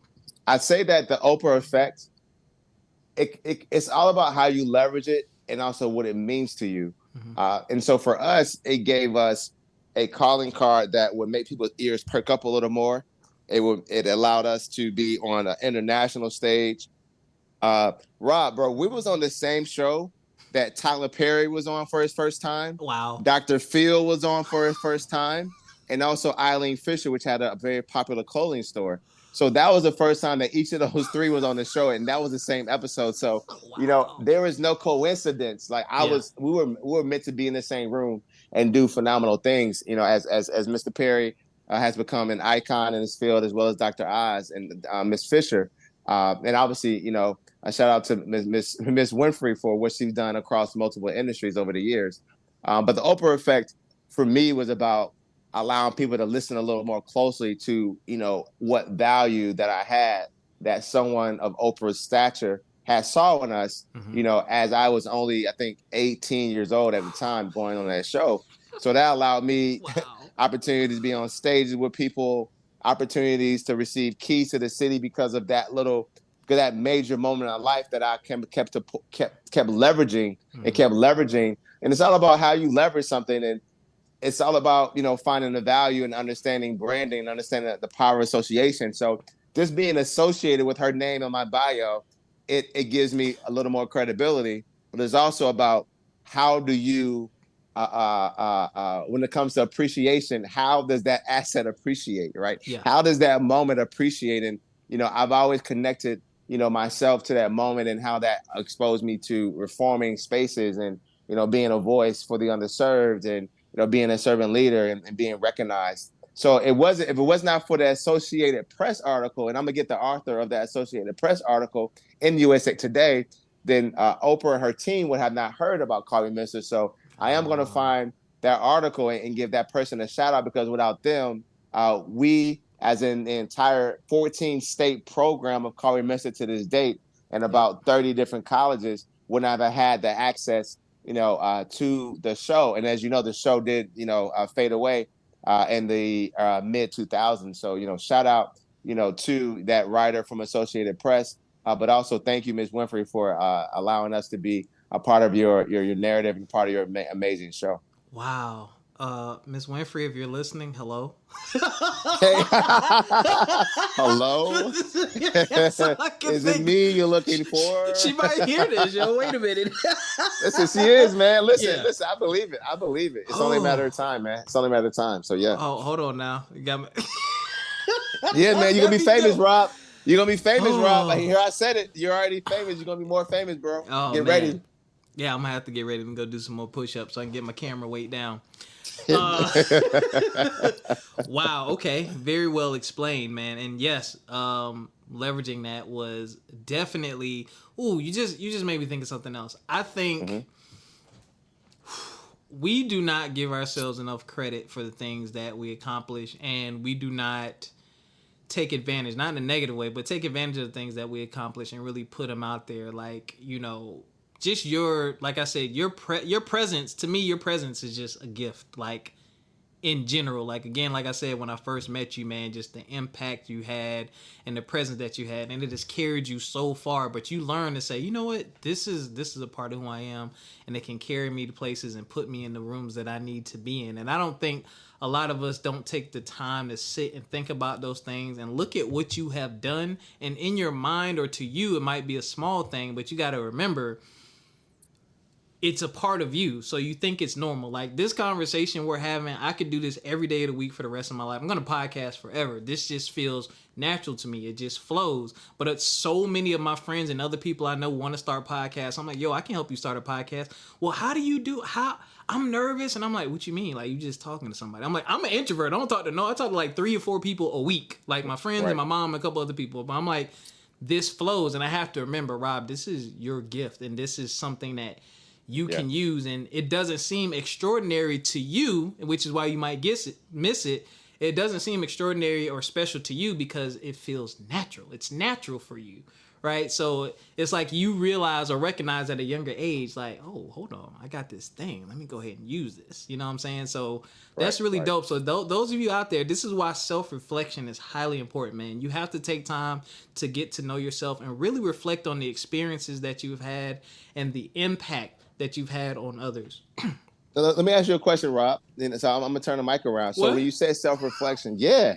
[SPEAKER 2] I'd say that the Oprah effect, it's all about how you leverage it and also what it means to you. Mm-hmm. And so for us, it gave us a calling card that would make people's ears perk up a little more. It allowed us to be on an international stage. Rob, bro, we was on the same show that Tyler Perry was on for his first time.
[SPEAKER 1] Wow.
[SPEAKER 2] Dr. Phil was on for his first time. And also Eileen Fisher, which had a very popular clothing store. So that was the first time that each of those three was on the show, and that was the same episode. So, wow. There is no coincidence. Like we were meant to be in the same room and do phenomenal things, as Mr. Perry has become an icon in his field, as well as Dr. Oz and Miss Fisher. And obviously, a shout out to Miss Winfrey for what she's done across multiple industries over the years. But the Oprah effect for me was about allowing people to listen a little more closely to, what value that I had, that someone of Oprah's stature had saw in us, as I was only, I think, 18 years old at the time going on that show. So that allowed me opportunities to be on stages with people, opportunities to receive keys to the city because of that major moment in life that I kept leveraging and kept leveraging. And it's all about how you leverage something. And it's all about, finding the value and understanding branding and understanding the power of association. So just being associated with her name in my bio, it gives me a little more credibility. But it's also about how do you, when it comes to appreciation, how does that asset appreciate, right?
[SPEAKER 1] Yeah.
[SPEAKER 2] How does that moment appreciate? And, I've always connected, myself to that moment and how that exposed me to reforming spaces and, being a voice for the underserved and, being a servant leader and being recognized. So if it was not for the Associated Press article, and I'm gonna get the author of that Associated Press article in USA Today, then Oprah and her team would have not heard about Carly Minister. So I am gonna find that article and give that person a shout out, because without them, we, as in the entire 14-state program of Carly Minister to this date, and about 30 different colleges, would not have had the access, to the show. And as you know, the show did, fade away in the mid 2000s. So, shout out, to that writer from Associated Press, but also thank you, Ms. Winfrey, for allowing us to be a part of your narrative and part of your amazing show.
[SPEAKER 1] Wow. Ms. Winfrey, if you're listening, hello.
[SPEAKER 2] Hello? Is it me you're looking for?
[SPEAKER 1] She might hear this, yo. Wait a minute.
[SPEAKER 2] Listen, she is, man. Listen, I believe it. It's only a matter of time, man. It's only a matter of time. So, yeah.
[SPEAKER 1] Oh, hold on now. You got me.
[SPEAKER 2] Yeah, man. You're going to be famous, Rob. You're going to be famous, Rob. Like, here I said it. You're already famous. You're going to be more famous, bro. Get ready.
[SPEAKER 1] Yeah, I'm going to have to get ready and go do some more push-ups so I can get my camera weight down. Wow. Okay. Very well explained, man. And yes, leveraging that was definitely. Ooh, you just made me think of something else. I think we do not give ourselves enough credit for the things that we accomplish, and we do not take advantage, not in a negative way, but take advantage of the things that we accomplish and really put them out there. Like, just like I said, your presence, to me, your presence is just a gift. Like, in general, like, again, like I said, when I first met you, man, just the impact you had and the presence that you had, and it has carried you so far. But you learn to say, you know what, this is a part of who I am, and it can carry me to places and put me in the rooms that I need to be in. And I don't think a lot of us don't take the time to sit and think about those things and look at what you have done. And in your mind, or to you, it might be a small thing, but you got to remember, it's a part of you. So you think it's normal. Like this conversation we're having, I could do this every day of the week for the rest of my life. I'm going to podcast forever. This just feels natural to me. It just flows. But it's so many of my friends and other people I know want to start podcasts. I'm like, yo, I can help you start a podcast. Well, how do you do? How? I'm nervous. And I'm like, what you mean? Like, you just talking to somebody. I'm like, I'm an introvert. I don't talk to I talk to like 3 or 4 people a week. Like my friends and my mom and a couple other people. But I'm like, this flows. And I have to remember, Rob, this is your gift. And this is something that you can use, and it doesn't seem extraordinary to you, which is why you might miss it. It doesn't seem extraordinary or special to you because it feels natural. It's natural for you, right? So it's like you realize or recognize at a younger age, like, oh, hold on, I got this thing. Let me go ahead and use this. You know what I'm saying? So that's really dope. So those of you out there, this is why self-reflection is highly important, man. You have to take time to get to know yourself and really reflect on the experiences that you've had and the impact that you've had on others.
[SPEAKER 2] Let me ask you a question, Rob. So I'm gonna turn the mic around. So when you say self-reflection, yeah.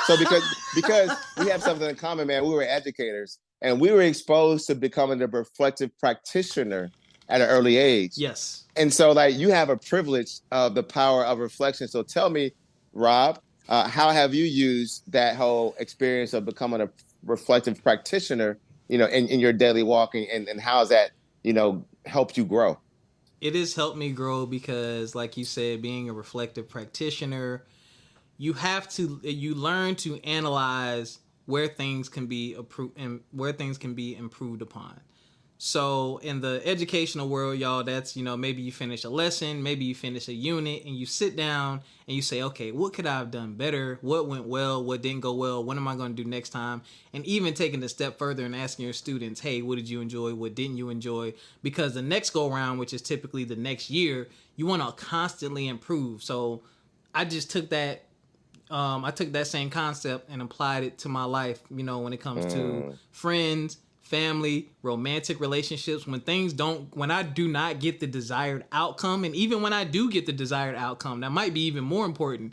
[SPEAKER 2] So because we have something in common, man. We were educators, and we were exposed to becoming the reflective practitioner at an early age.
[SPEAKER 1] Yes.
[SPEAKER 2] And so, like, you have a privilege of the power of reflection. So tell me, Rob, how have you used that whole experience of becoming a reflective practitioner, in your daily walking, and how has that, helped you grow?
[SPEAKER 1] It has helped me grow because, like you said, being a reflective practitioner, you learn to analyze where things can be improved upon. So in the educational world, y'all, that's, maybe you finish a lesson, maybe you finish a unit, and you sit down and you say, okay, what could I have done better? What went well? What didn't go well? What am I going to do next time? And even taking a step further and asking your students, hey, what did you enjoy? What didn't you enjoy? Because the next go around, which is typically the next year, you want to constantly improve. So I just took that. I took that same concept and applied it to my life, when it comes to friends, family, romantic relationships. When I do not get the desired outcome, and even when I do get the desired outcome, that might be even more important.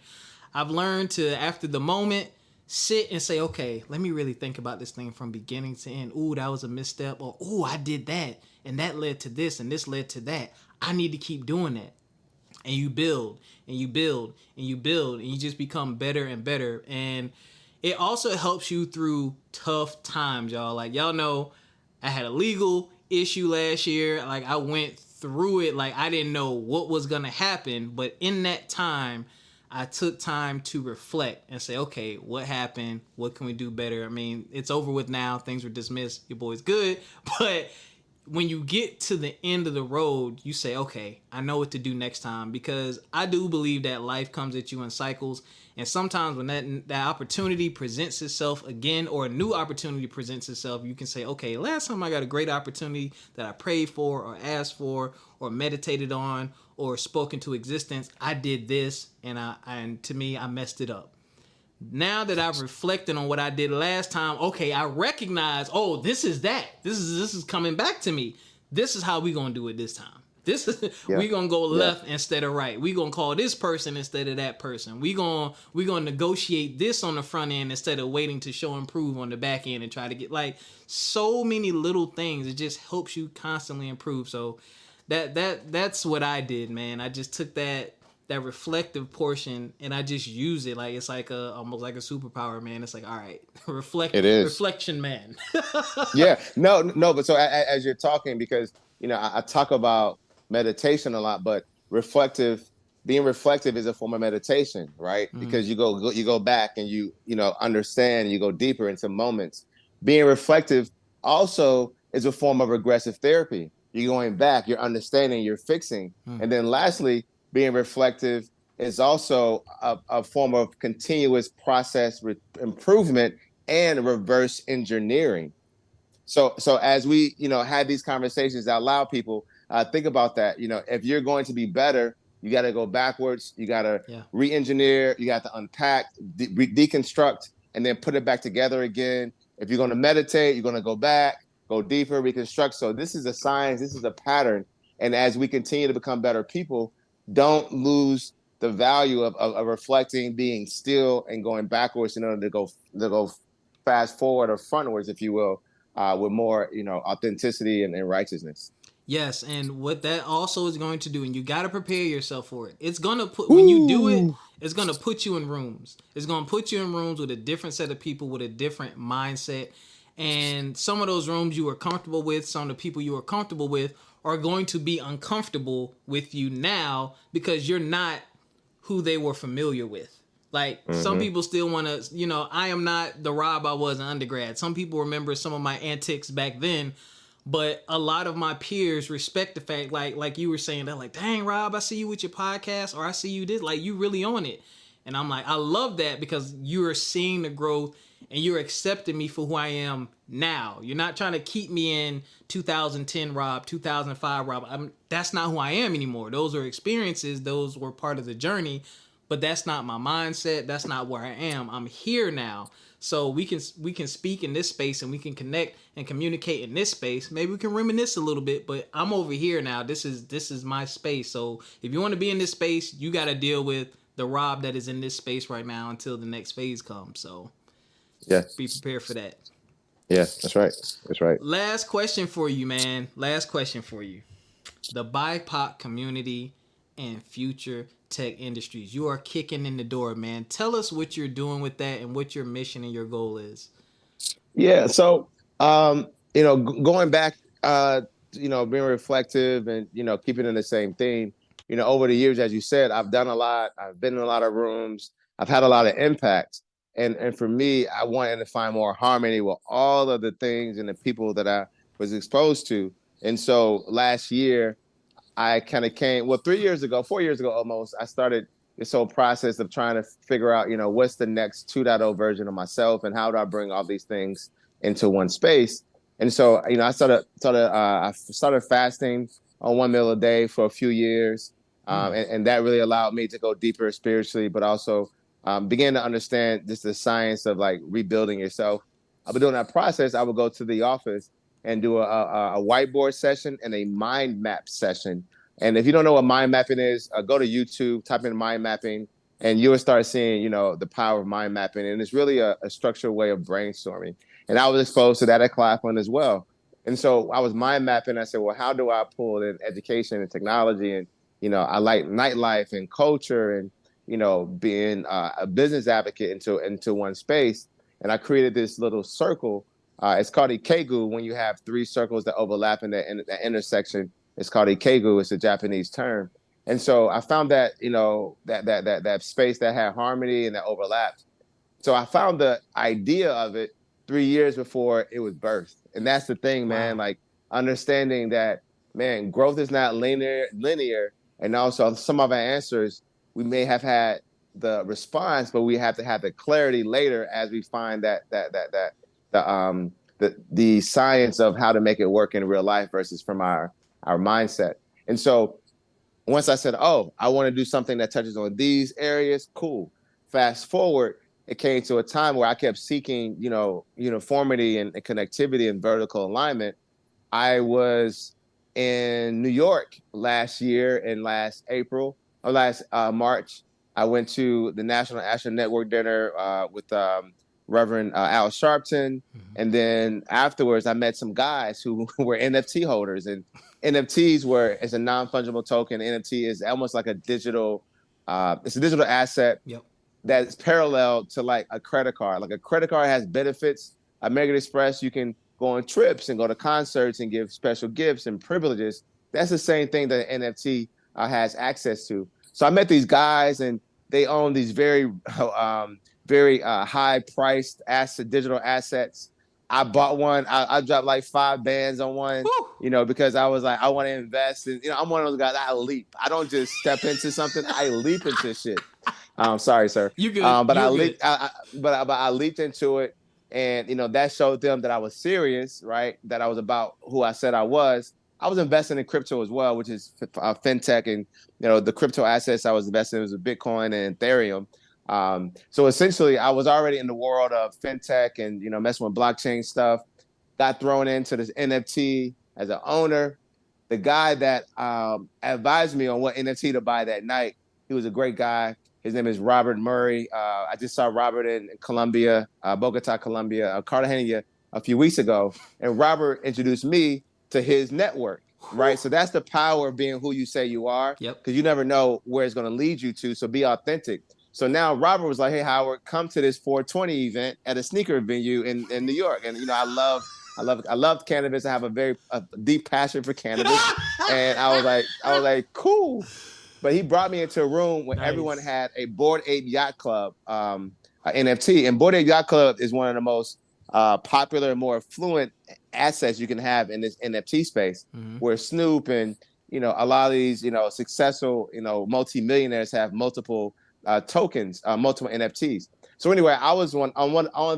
[SPEAKER 1] I've learned to, after the moment, sit and say, okay, let me really think about this thing from beginning to end. Ooh, that was a misstep. Or, ooh, I did that, and that led to this, and this led to that. I need to keep doing that. And you build, and you build, and you build, and you just become better and better. And it also helps you through tough times, y'all. Like, y'all know I had a legal issue last year. Like, I went through it. Like, I didn't know what was going to happen. But in that time, I took time to reflect and say, okay, what happened? What can we do better? I mean, it's over with now. Things were dismissed. Your boy's good. But when you get to the end of the road, you say, okay, I know what to do next time, because I do believe that life comes at you in cycles. And sometimes when that opportunity presents itself again, or a new opportunity presents itself, you can say, okay, last time I got a great opportunity that I prayed for or asked for or meditated on or spoke into existence, I did this, and to me, I messed it up. Now that I've reflected on what I did last time, okay, I recognize, oh, this is that. This is coming back to me. This is how we gonna do it this time. This is we gonna go left instead of right. We gonna call this person instead of that person. We gonna negotiate this on the front end instead of waiting to show and prove on the back end and try to get, like, so many little things. It just helps you constantly improve. So that's what I did, man. I just took that reflective portion and I just use it like it's like almost like a superpower, man. It's like, all right, reflection, man.
[SPEAKER 2] Yeah, no, but so as you're talking, because I talk about meditation a lot, but being reflective is a form of meditation, right? Because you go back and you understand, you go deeper into moments. Being reflective also is a form of regressive therapy. You're going back, you're understanding, you're fixing, and then lastly, being reflective is also a form of continuous process improvement and reverse engineering. So as we had these conversations that allow people think about that. If you're going to be better, you got to go backwards. You got to re-engineer. You got to unpack, deconstruct, and then put it back together again. If you're going to meditate, you're going to go back, go deeper, reconstruct. So this is a science. This is a pattern. And as we continue to become better people, don't lose the value of reflecting, being still, and going backwards in order to go fast forward or frontwards, if you will, with more authenticity and righteousness.
[SPEAKER 1] Yes, and what that also is going to do, and you got to prepare yourself for it. It's going to put, when you do it, it's going to put you in rooms. It's going to put you in rooms with a different set of people with a different mindset. And some of those rooms you are comfortable with, some of the people you are comfortable with are going to be uncomfortable with you now because you're not who they were familiar with. Like, some people still want to, I am not the Rob I was in undergrad. Some people remember some of my antics back then. But a lot of my peers respect the fact, like you were saying, they're like, dang, Rob, I see you with your podcast, or I see you did, like, you really on it. And I'm like, I love that because you're seeing the growth and you're accepting me for who I am now. You're not trying to keep me in 2010 Rob, 2005 Rob. That's not who I am anymore. Those are experiences. Those were part of the journey. But that's not my mindset. That's not where I am. I'm here now. So we can speak in this space and we can connect and communicate in this space. Maybe we can reminisce a little bit, but I'm over here now. This is my space. So if you want to be in this space, you got to deal with the Rob that is in this space right now until the next phase comes. So be prepared for that.
[SPEAKER 2] Yeah, that's right. That's right.
[SPEAKER 1] Last question for you, man. Last question for you. The BIPOC community and future tech industries. You are kicking in the door, man. Tell us what you're doing with that and what your mission and your goal is.
[SPEAKER 2] Yeah. So, going back, being reflective and, keeping in the same theme, over the years, as you said, I've done a lot. I've been in a lot of rooms. I've had a lot of impact. And for me, I wanted to find more harmony with all of the things and the people that I was exposed to. And so last year, I kind of 4 years ago almost, I started this whole process of trying to figure out, what's the next 2.0 version of myself and how do I bring all these things into one space. And so, I started fasting on 1 meal a day for a few years. And that really allowed me to go deeper spiritually, but also begin to understand just the science of like rebuilding yourself. I've been doing that process. I would go to the office and do a whiteboard session and a mind map session. And if you don't know what mind mapping is, go to YouTube, type in mind mapping, and you will start seeing, the power of mind mapping. And it's really a structured way of brainstorming. And I was exposed to that at Claflin as well. And so I was mind mapping. I said, well, how do I pull in education and technology? And, I like nightlife and culture. And being a business advocate into one space. And I created this little circle. It's called Ikegu. When you have three circles that overlap in the intersection, it's called Ikegu. It's a Japanese term. And so I found that, that space that had harmony and that overlapped. So I found the idea of it 3 years before it was birthed. And that's the thing, man, like understanding that, man, growth is not linear. And also some of our answers, we may have had the response, but we have to have the clarity later as we find the science of how to make it work in real life versus from our mindset. And so once I said, oh, I want to do something that touches on these areas, cool. Fast forward, it came to a time where I kept seeking, uniformity and connectivity and vertical alignment. I was in New York last year in last March. I went to the National Asher Network dinner with Reverend Al Sharpton. Mm-hmm. And then afterwards, I met some guys who were NFT holders. And NFTs it's a non-fungible token. NFT is almost like a digital, it's a digital asset. Yep. That's parallel to like a credit card. Like a credit card has benefits. American Express, you can go on trips and go to concerts and give special gifts and privileges. That's the same thing that an NFT has access to. So I met these guys and they own these very high-priced digital assets. I bought one. I dropped like 5 bands on one, because I was like, I want to invest. And, I'm one of those guys, I leap. I don't just step into something. I leap into shit. Sorry, sir. You good. I leaped into it. And, that showed them that I was serious, right? That I was about who I said I was. I was investing in crypto as well, which is fintech. And, the crypto assets I was investing in was Bitcoin and Ethereum. So essentially, I was already in the world of fintech and, messing with blockchain stuff. Got thrown into this NFT as an owner. The guy that advised me on what NFT to buy that night, he was a great guy. His name is Robert Murray. I just saw Robert in Colombia, Bogota, Colombia, Cartagena a few weeks ago. And Robert introduced me to his network, right? So that's the power of being who you say you are. Yep. Because you never know where it's going to lead you to. So be authentic. So now Robert was like, hey, Howard, come to this 420 event at a sneaker venue in New York. And, I love cannabis. I have a deep passion for cannabis. And I was like, cool. But he brought me into a room where everyone had a Bored Ape Yacht Club NFT. And Bored Ape Yacht Club is one of the most popular and more affluent assets you can have in this NFT space, where Snoop and, a lot of these, successful, multi-millionaires have multiple tokens, multiple NFTs. So anyway, I was on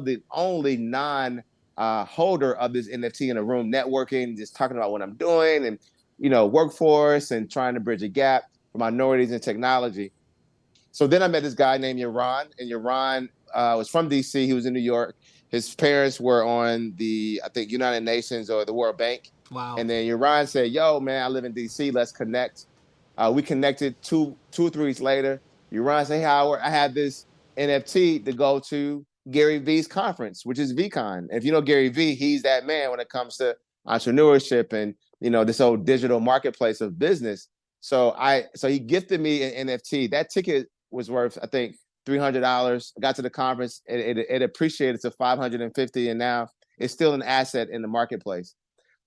[SPEAKER 2] the only non-holder of this NFT in a room, networking, just talking about what I'm doing and, workforce and trying to bridge a gap for minorities in technology. So then I met this guy named Yaron, and Yaron was from DC. He was in New York. His parents were on the, I think, United Nations or the World Bank. Wow. And then Yaron said, yo, man, I live in DC. Let's connect. We connected two or 3 weeks later. Yaron said, hey, Howard, I had this NFT to go to Gary V's conference, which is VCon. If you know Gary V, he's that man when it comes to entrepreneurship and, this whole digital marketplace of business. So he gifted me an NFT. That ticket was worth, I think, $300. I got to the conference, it appreciated to $550, and now it's still an asset in the marketplace.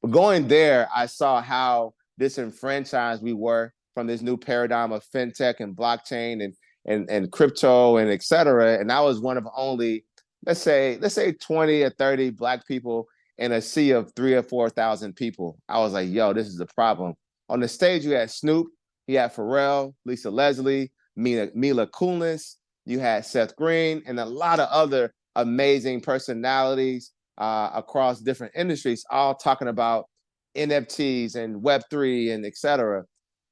[SPEAKER 2] But going there, I saw how disenfranchised we were from this new paradigm of fintech and blockchain and crypto and et cetera. And I was one of only, let's say 20 or 30 Black people in a sea of 3,000 or 4,000 people. I was like, yo, this is a problem. On the stage, you had Snoop, you had Pharrell, Lisa Leslie, Mila Kunis, you had Seth Green, and a lot of other amazing personalities across different industries, all talking about NFTs and Web3 and et cetera.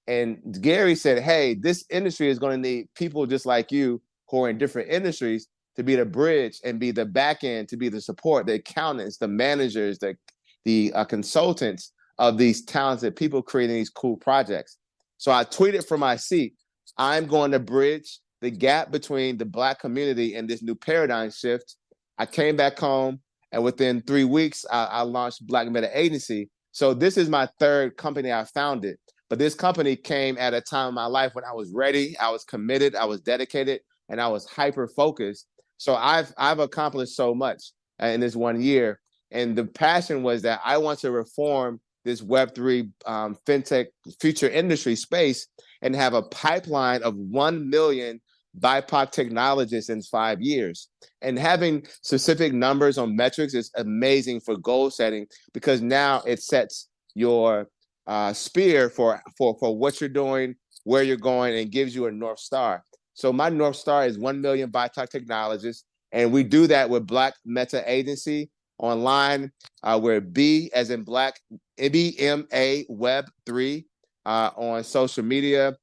[SPEAKER 2] And Gary said, hey, this industry is going to need people just like you who are in different industries to be the bridge and be the back end, to be the support, the accountants, the managers, the consultants of these talented people creating these cool projects. So I tweeted from my seat, I'm going to bridge the gap between the Black community and this new paradigm shift. I came back home, and within 3 weeks, I launched Black Meta Agency. So this is my third company I founded. But this company came at a time in my life when I was ready, I was committed, I was dedicated, and I was hyper focused. So I've accomplished so much in this 1 year. And the passion was that I want to reform this Web3 fintech future industry space and have a pipeline of 1 million BIPOC technologists in 5 years. And having specific numbers on metrics is amazing for goal setting, because now it sets your spear for what you're doing, where you're going, and gives you a North Star. So my North Star is 1 million BIPOC technologists. And we do that with Black Meta Agency online. We're B as in Black, BMA Web 3 on social media.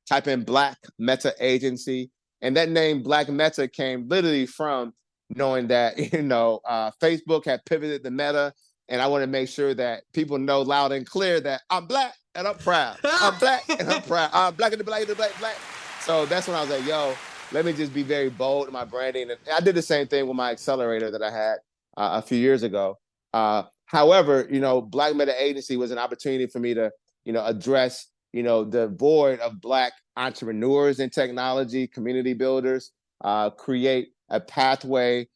[SPEAKER 2] Type in Black Meta Agency. And that name Black Meta came literally from knowing that, Facebook had pivoted the meta. And I want to make sure that people know loud and clear that I'm Black and I'm proud. I'm Black and I'm proud. I'm Black and the Black and the Black, Black. So that's when I was like, yo, let me just be very bold in my branding. And I did the same thing with my accelerator that I had a few years ago. However, Black Meta Agency was an opportunity for me to, address, the void of Black entrepreneurs in technology, community builders, create a pathway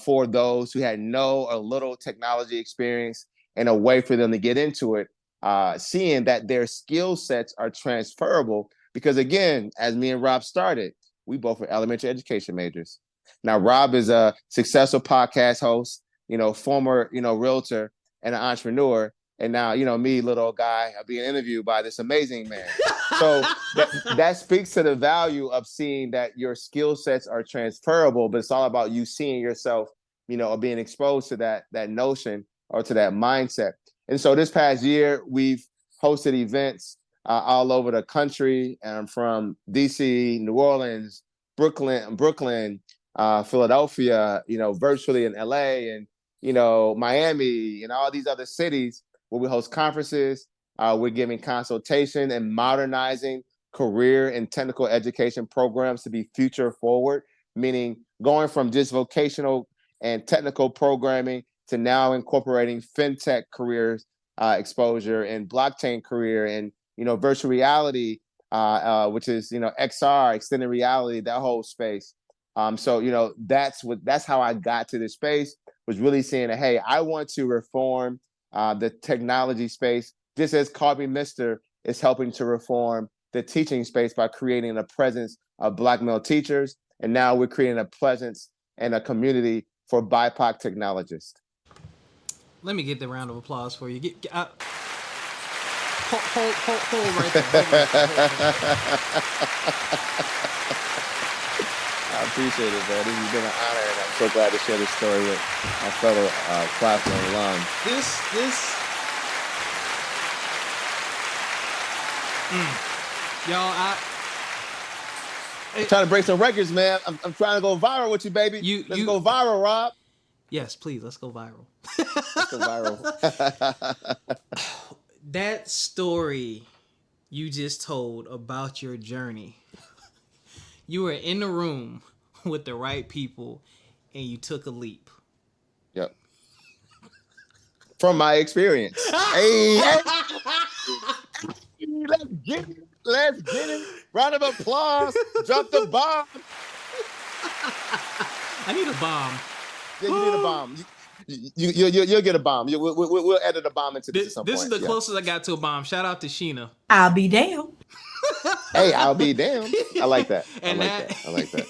[SPEAKER 2] for those who had no or little technology experience and a way for them to get into it, seeing that their skill sets are transferable. Because again, as me and Rob started, we both were elementary education majors. Now, Rob is a successful podcast host, former, realtor and an entrepreneur. And now, me, little old guy, I'm being interviewed by this amazing man. So that speaks to the value of seeing that your skill sets are transferable, but it's all about you seeing yourself, or being exposed to that notion or to that mindset. And so this past year, we've hosted events all over the country, from DC, New Orleans, Brooklyn, Philadelphia, virtually in LA and, Miami and all these other cities where we host conferences. We're giving consultation and modernizing career and technical education programs to be future forward, meaning going from just vocational and technical programming to now incorporating fintech careers exposure and blockchain career and, virtual reality, which is, XR, extended reality, that whole space. So, that's how I got to this space, was really saying that, hey, I want to reform the technology space, just as Call Me Mister is helping to reform the teaching space by creating a presence of Black male teachers. And now we're creating a presence and a community for BIPOC technologists.
[SPEAKER 1] Let me get the round of applause for you. Hold right there.
[SPEAKER 2] I appreciate it, man. This has been an honor, and I'm so glad to share this story with my fellow Claflin alum.
[SPEAKER 1] Y'all,
[SPEAKER 2] I'm trying to break some records, man. I'm trying to go viral with you, baby. Let's go viral, Rob.
[SPEAKER 1] Yes, please. Let's go viral.
[SPEAKER 2] Let's go viral.
[SPEAKER 1] That story you just told about your journey. You were in the room with the right people and you took a leap.
[SPEAKER 2] Yep. From my experience. Hey, let's get it. Let's get it. Round of applause. Drop the bomb.
[SPEAKER 1] I need a bomb.
[SPEAKER 2] Yeah, you need a bomb. You'll get a bomb. We'll edit a bomb into this at some point.
[SPEAKER 1] This is the closest I got to a bomb. Shout out to Sheena.
[SPEAKER 3] I'll be damned.
[SPEAKER 2] Hey, I'll be damned. I like that.
[SPEAKER 1] And
[SPEAKER 2] I like that.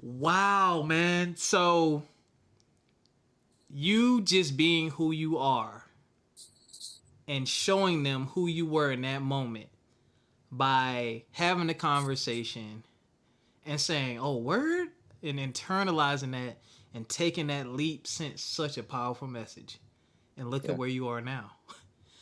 [SPEAKER 1] Wow, man. So you just being who you are and showing them who you were in that moment by having a conversation and saying, oh, word, and internalizing that and taking that leap sent such a powerful message. And look at where you are now.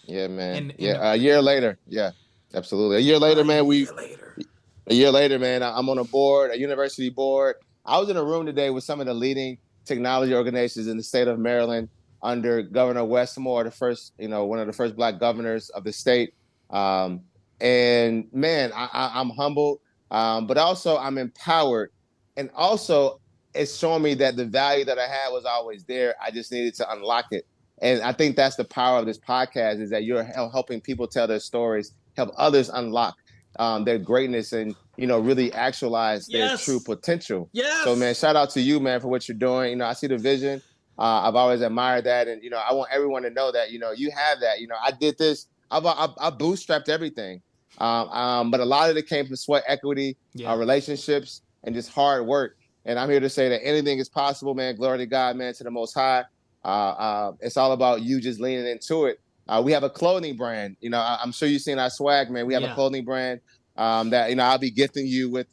[SPEAKER 2] Yeah, man. A year later. Yeah, absolutely. A year later, man. A year later, man, I'm on a university board. I was in a room today with some of the leading technology organizations in the state of Maryland under Governor Westmore, one of the first Black governors of the state. And man, I'm humbled, but also I'm empowered. And also it's showing me that the value that I had was always there. I just needed to unlock it. And I think that's the power of this podcast, is that you're helping people tell their stories help others unlock their greatness and, really actualize their true
[SPEAKER 1] Yes.
[SPEAKER 2] potential. So, man,
[SPEAKER 1] Yes.
[SPEAKER 2] shout out to you, man, for what you're doing. I see the vision. I've always admired that. And, I want everyone to know that, you have that. I did this. I bootstrapped everything. But a lot of it came from sweat equity,
[SPEAKER 1] Yeah.
[SPEAKER 2] relationships, and just hard work. And I'm here to say that anything is possible, man. Glory to God, man, to the Most High. It's all about you just leaning into it. We have a clothing brand. I'm sure you've seen our swag, man. We have a clothing brand that I'll be gifting you with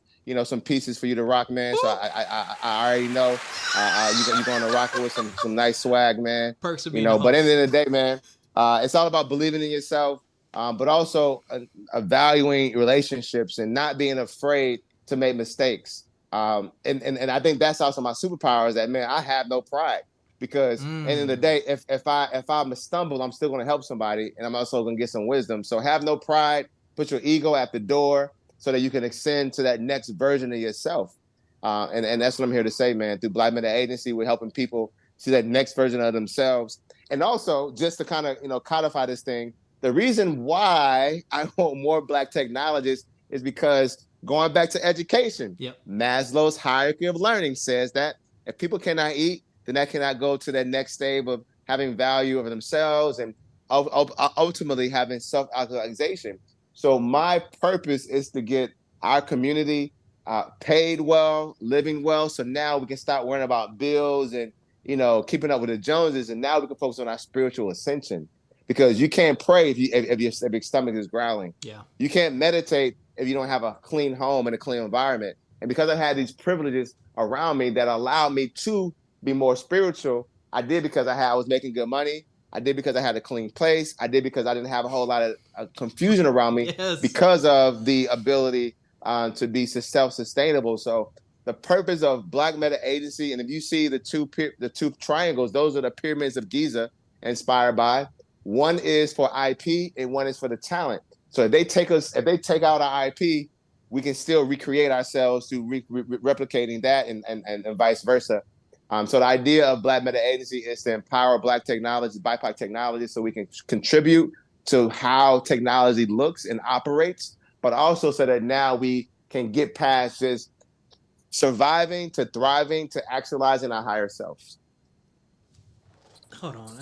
[SPEAKER 2] some pieces for you to rock, man. So I already know you're going to rock it with some nice swag, man.
[SPEAKER 1] Perks of being a
[SPEAKER 2] But at
[SPEAKER 1] host.
[SPEAKER 2] the end of the day, man, it's all about believing in yourself, but also valuing relationships and not being afraid to make mistakes. And I think that's also my superpower is that, man, I have no pride. Because at the end of the day, if I'm a stumble, I'm still going to help somebody, and I'm also going to get some wisdom. So have no pride. Put your ego at the door so that you can ascend to that next version of yourself. And that's what I'm here to say, man. Through Black Meta Agency, we're helping people see that next version of themselves. And also, just to kind of codify this thing, the reason why I want more Black technologists is because going back to education, Maslow's hierarchy of learning says that if people cannot eat, then that cannot go to that next stage of having value over themselves and ultimately having self-actualization. So my purpose is to get our community paid well, living well. So now we can start worrying about bills and, keeping up with the Joneses. And now we can focus on our spiritual ascension, because you can't pray if your stomach is growling.
[SPEAKER 1] Yeah.
[SPEAKER 2] You can't meditate if you don't have a clean home and a clean environment. And because I had these privileges around me that allowed me to be more spiritual, I did because I was making good money. I did because I had a clean place. I did because I didn't have a whole lot of confusion around me because of the ability to be self-sustainable. So the purpose of Black Meta Agency, and if you see the two triangles, those are the pyramids of Giza inspired by. One is for IP and one is for the talent. So if they take out our IP, we can still recreate ourselves through replicating that and vice versa. So the idea of Black Meta Agency is to empower Black technologists, BIPOC technologists, so we can contribute to how technology looks and operates, but also so that now we can get past just surviving to thriving to actualizing our higher selves.
[SPEAKER 1] Hold on,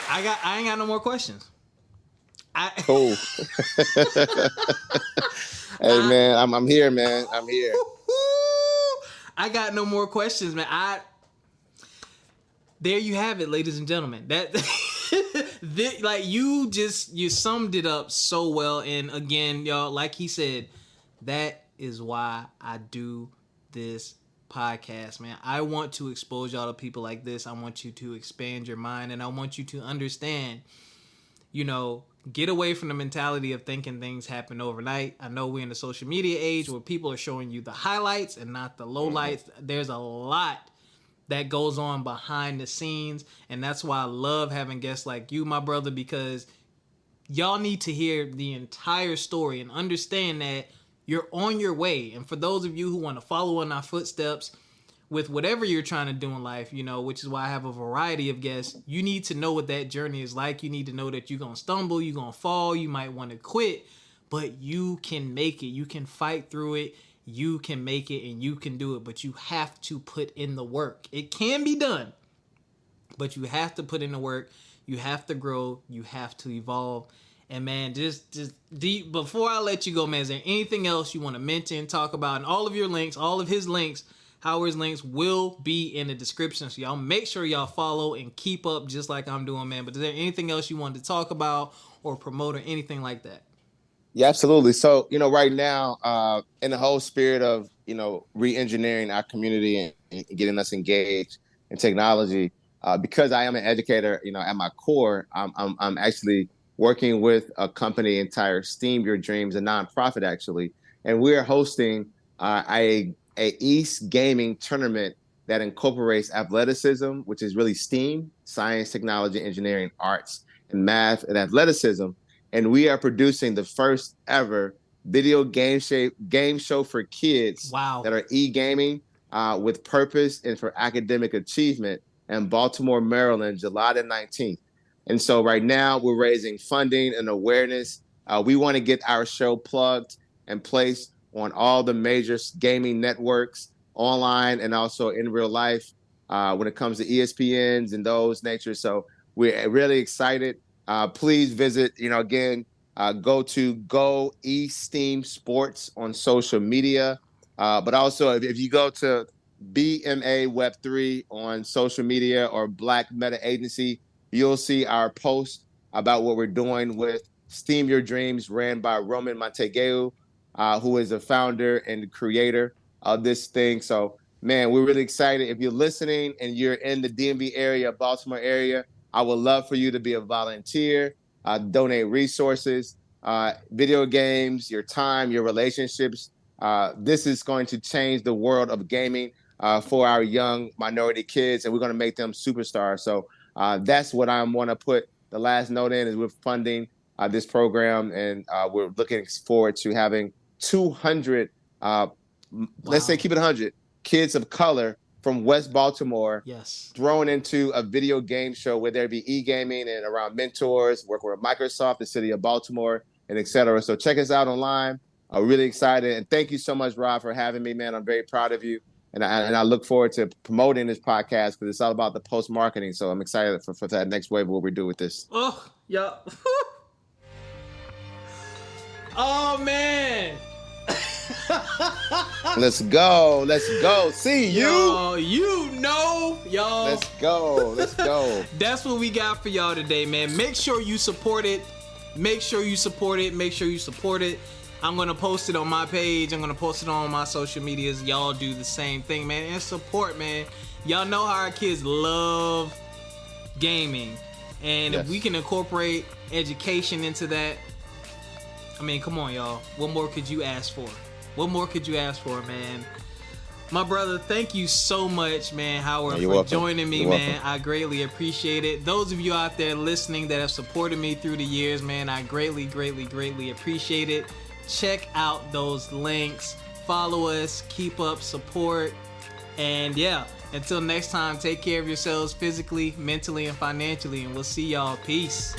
[SPEAKER 1] I ain't got no more questions.
[SPEAKER 2] Cool. Hey man, I'm here, man. I'm here.
[SPEAKER 1] I got no more questions, man. There you have it, ladies and gentlemen. That like you summed it up so well. And again, y'all, like he said, that is why I do this podcast, man. I want to expose y'all to people like this. I want you to expand your mind, and I want you to understand, get away from the mentality of thinking things happen overnight. I know we're in the social media age where people are showing you the highlights and not the lowlights. There's a lot that goes on behind the scenes, and that's why I love having guests like you, my brother, because y'all need to hear the entire story and understand that you're on your way. And for those of you who want to follow in our footsteps with whatever you're trying to do in life, which is why I have a variety of guests, you need to know what that journey is like. You need to know that you're going to stumble, you're going to fall, you might want to quit, but you can make it. You can fight through it. You can make it and you can do it, but you have to put in the work. It can be done, but you have to put in the work. You have to grow. You have to evolve. And man, just before I let you go, man, is there anything else you want to mention, talk about? And all of your links, all of his links, Howard's links will be in the description. So y'all make sure y'all follow and keep up just like I'm doing, man. But is there anything else you wanted to talk about or promote or anything like that?
[SPEAKER 2] Yeah, absolutely. So, right now, in the whole spirit of, re-engineering our community and getting us engaged in technology, because I am an educator, at my core, I'm actually working with a company entire Steam Your Dreams, a nonprofit actually, and we're hosting a East gaming tournament that incorporates athleticism, which is really STEAM, science, technology, engineering, arts, and math and athleticism. And we are producing the first ever video game show for kids that are e-gaming. with purpose and for academic achievement in Baltimore, Maryland, July the 19th. And so right now we're raising funding and awareness. We want to get our show plugged and placed on all the major gaming networks, online and also in real life, when it comes to ESPNs and those nature. So we're really excited. Please visit, again, go to Go Esteem Sports on social media. But also, if you go to BMA Web3 on social media or Black Meta Agency, you'll see our post about what we're doing with Steam Your Dreams, ran by Roman Montegeu, who is the founder and creator of this thing. So, man, we're really excited. If you're listening and you're in the DMV area, Baltimore area, I would love for you to be a volunteer, donate resources, video games, your time, your relationships. This is going to change the world of gaming for our young minority kids, and we're going to make them superstars. So that's what I want to put the last note in, is we're funding this program, and we're looking forward to having 200, let's say keep it 100, kids of color from West Baltimore thrown into a video game show where there be e-gaming and around mentors, work with Microsoft, the city of Baltimore, and et cetera. So check us out online. I'm really excited. And thank you so much, Rob, for having me, man. I'm very proud of you. And I look forward to promoting this podcast because it's all about the post-marketing. So I'm excited for that next wave of what we do with this.
[SPEAKER 1] Oh, yeah. Oh, man.
[SPEAKER 2] Let's go. See you.
[SPEAKER 1] Y'all.
[SPEAKER 2] Let's go.
[SPEAKER 1] That's what we got for y'all today, man. Make sure you support it. I'm going to post it on my page. I'm going to post it on my social medias. Y'all do the same thing, man. And support, man. Y'all know how our kids love gaming. And if we can incorporate education into that, I mean, come on, y'all. What more could you ask for? Man? My brother, thank you so much, man, Howard, for joining me, man. I greatly appreciate it. Those of you out there listening that have supported me through the years, man, I greatly appreciate it. Check out those links. Follow us. Keep up support. And yeah, until next time, take care of yourselves physically, mentally, and financially. And we'll see y'all. Peace.